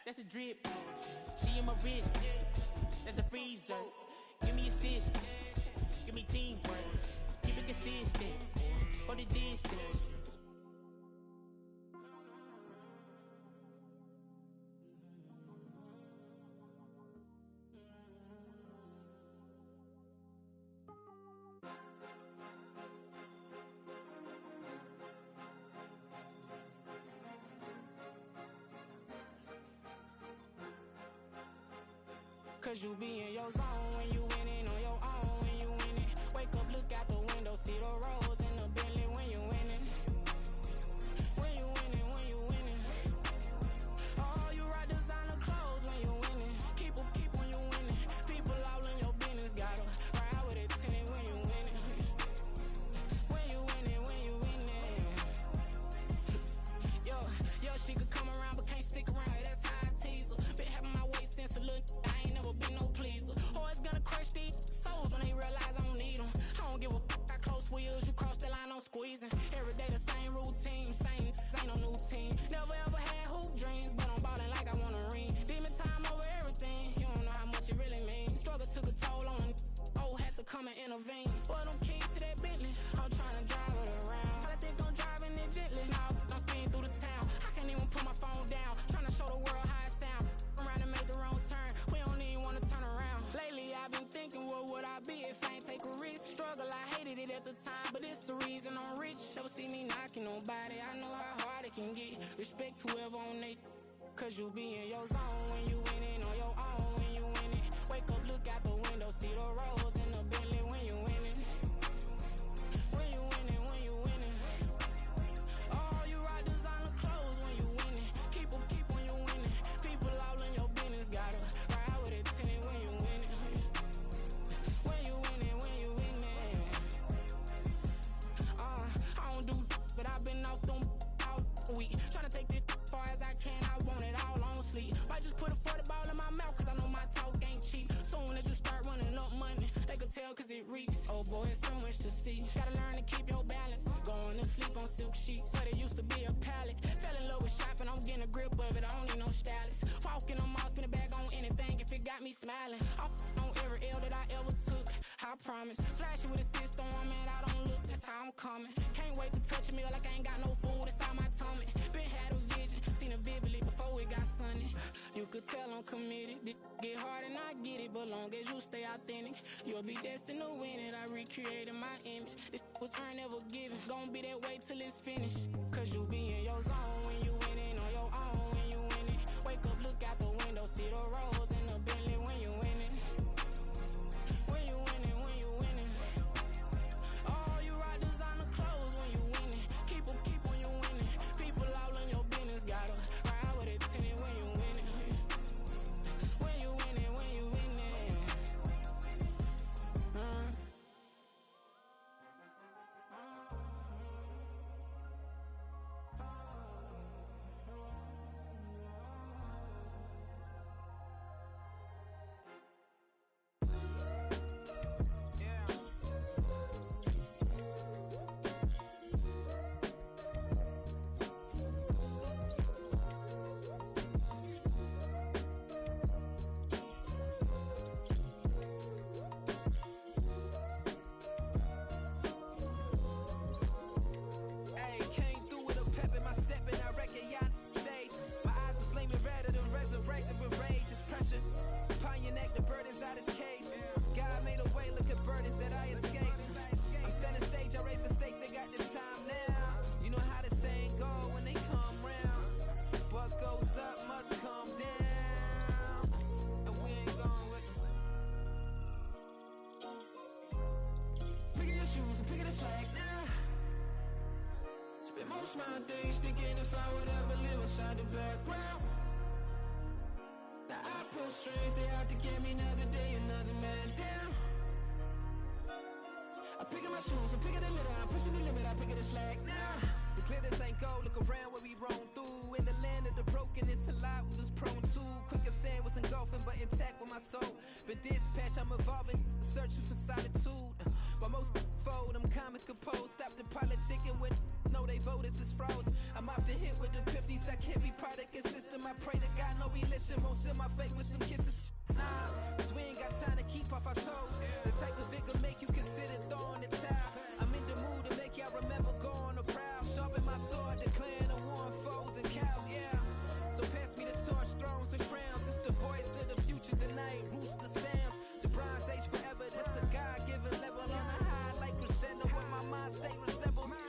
That's a drip. She in my wrist. That's a freezer. Give me assist. Give me teamwork. Keep it consistent. For the distance. Cause you be in your zone when you winning on your own when you winning. Wake up, look out the window, see the rose in the Bentley when you winning. When you winning, when you winning. Oh, you rock designer clothes when you winning. Keep when you winning. People all in your business, gotta ride with it tinted when you winning. When you winning, when you winning. Yo, she could come around but can't stick around. That's how I tease her. Been having my waist since a little. Be no pleaser. Always gonna crush these souls when they realize I don't need them. I don't give a fuck how close wheels. You cross the line, I'm squeezing. Every day the same routine, same ain't no new team. Never ever had hoop dreams, but I'm ballin' like I want a ring. Demon time over everything. You don't know how much it really means. Struggle took a toll on them. Oh, had to come and intervene. Boy, them keys to that Bentley. I'm trying to drive it around. I think I'm driving it gently. Now I'm speeding through the town. I can't even put my phone down. Trying to show the world how it sound. Around and make the wrong turn. We don't even wanna turn around. Lately I've been thinking, what would I be if I ain't take a risk? Struggle, I hated it at the time, but it's the reason I'm rich. Never see me knocking nobody. I know how hard it can get. Respect whoever on they. Cause you be in your zone when you winning on your own when you winning. Wake up, look out the window, see the rose in the Bentley when you winning. When you winning, when you winning. Oh, you rock designer clothes when you winning. Keep when you winning. People all in your business, gotta ride with it tinted when you winning. When you winning, when you winning. I don't do but I've been off them all week. Tryna take this far as I can, I want it all on sleep. Might just put a 40 ball in my mouth, cause I know my talk ain't cheap. Soon as you start running up money, they could tell cause it reeks. Oh boy, it's so much to see. Gotta learn to keep your balance. Going to sleep on silk sheets, but it used to be a pallet. Fell in love with shopping, I'm getting a grip of it, I don't need no stylist. Walking on mouth, spin a bag on anything if it got me smiling. I'm on every L that I ever took, I promise. Flashing with a system on, man, I don't look, that's how I'm coming. Can't wait to touch a meal like I ain't got no food inside my tummy. Been had a vision, seen it vividly before it got sunny. You could tell I'm committed. This get hard and I get it, but long as you stay authentic, you'll be destined to win it. I recreated my image. This was earned, never given. Gonna be that way till it's finished. Cause you be in your zone when you winning on your own when you winning. Wake up, look out the window, see the rose in the Bentley when you winning. When you winning, most my days thinking if I would ever live outside the background. Now I pull strings, they out to get me another day, another man down. I'm picking my shoes, I'm picking the litter, I'm pushing the limit, I'm picking the slack now. The glitters ain't gold, look around where we roam through. In the land of the broken, it's a lot we was prone to. Quicker sand was engulfing, but intact with my soul. But dispatch, I'm evolving, searching for solitude. While most fold, I'm comic composed. Stop the politicking with no, they voters is frauds. I'm off the hit with the 50s, I can't be product and system. I pray to God, no, he listen, won't seal my fate with some kisses. Nah, cause we ain't got time to keep off our toes. The type of vigor make you consider throwing the towel. I'm in the mood to make y'all remember going to proud. Sharpen my sword, declaring the war on foes and cows, yeah. So pass me the torch, thrones and crowns. It's the voice of the future tonight, rooster sounds. The Bronze Age forever, this a God-given level on a high like crescendo. Where my mind state resemble me.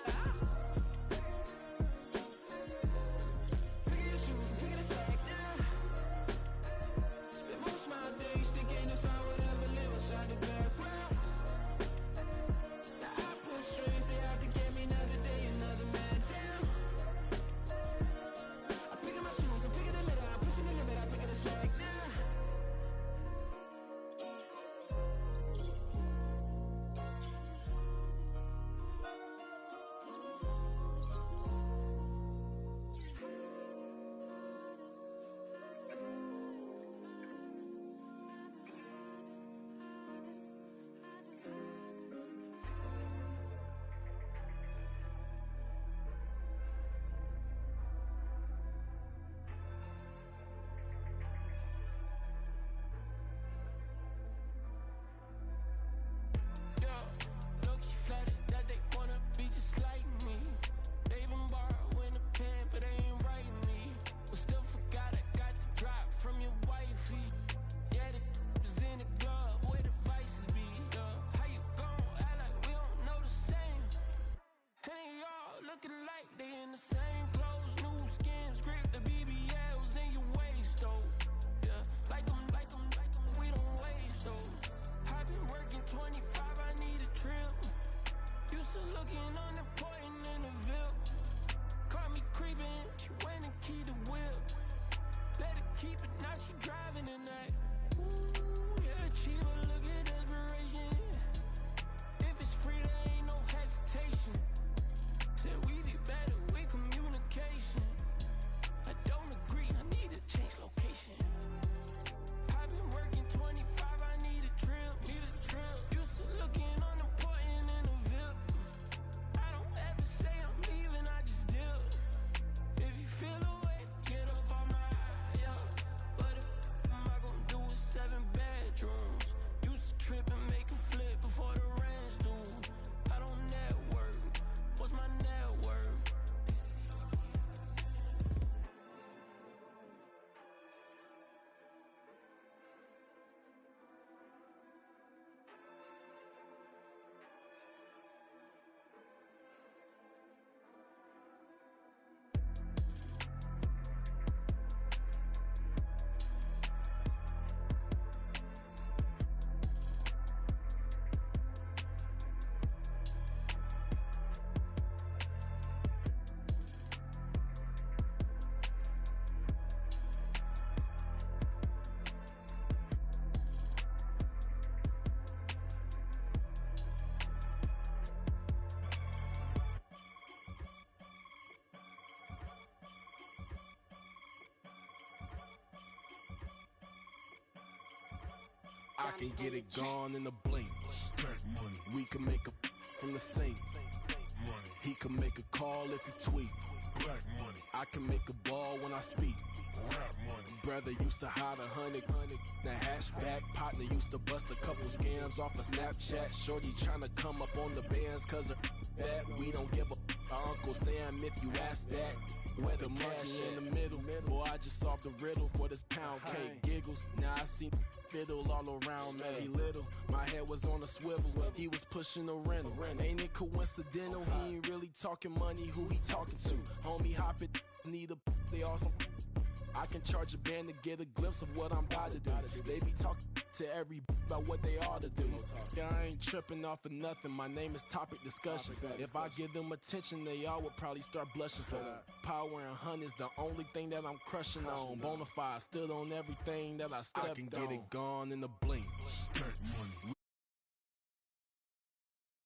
Picking your shoes, I'm picking the slack now. Spend most of my days thinking if I would ever live outside the background. Now I pull strings, they out to get me another day, another man down. I'm picking my shoes, I'm picking the litter, I'm pushing the limit, I'm picking the slack now. Low-key flattered that they wanna be just like me. They been borrowing a pen, but they ain't writing me. But still forgot I got the drop from your wifey. Yeah, the was in the glove, where the vices be. How you gon' act like we don't know the same? Hey, y'all looking like they in the same clothes, new skin, script, the BBLs in your waist, though. Yeah, like them, we don't waste, though. I've been working 25, I need a trip. Used to looking unimportant in the Ville. Caught me creeping, she went and keyed the whip. Let her keep it, now she driving in that. Ooh, yeah, achiever, look at desperation. If it's free, there ain't no hesitation. Said we be better with communication. I don't agree, I need to change location. I've been working 25, I need a trip, Used to looking unimportant in the Ville. I don't ever say I'm leaving, I just dip. If you feel away, get up on my yeah. What am I gonna do with 7 bedrooms? Used to trip and make a flip before the rent's due. I don't network, what's my net worth? I can get it gone in a blink. Stack money. We can make a from the sink. Money. He can make a call if he tweet. Black money. I can make a ball when I speak. Rap money. Brother used to hide 100. The hashback partner used to bust a couple scams off of Snapchat. Shorty tryna come up on the bands cause of that. We don't give a Uncle Sam if you ask that. Where the cash in the middle. Boy, I just solved the riddle for this pound cake. Giggles, now I see fiddle all around me. Little, my head was on a swivel. He was pushing a rental. Ain't it coincidental? He ain't really talking money. Who he talking to? Homie, hop it, need a. They awesome. I can charge a band to get a glimpse of what I'm about to do. They be talking to every about what they ought to do. I ain't tripping off of nothing. My name is topic discussion. If I give them attention, they all would probably start blushing. So power and hunt is the only thing that I'm crushing on. Bonafide, stood on everything that I stepped on. I can get it gone in a blink. Stack money.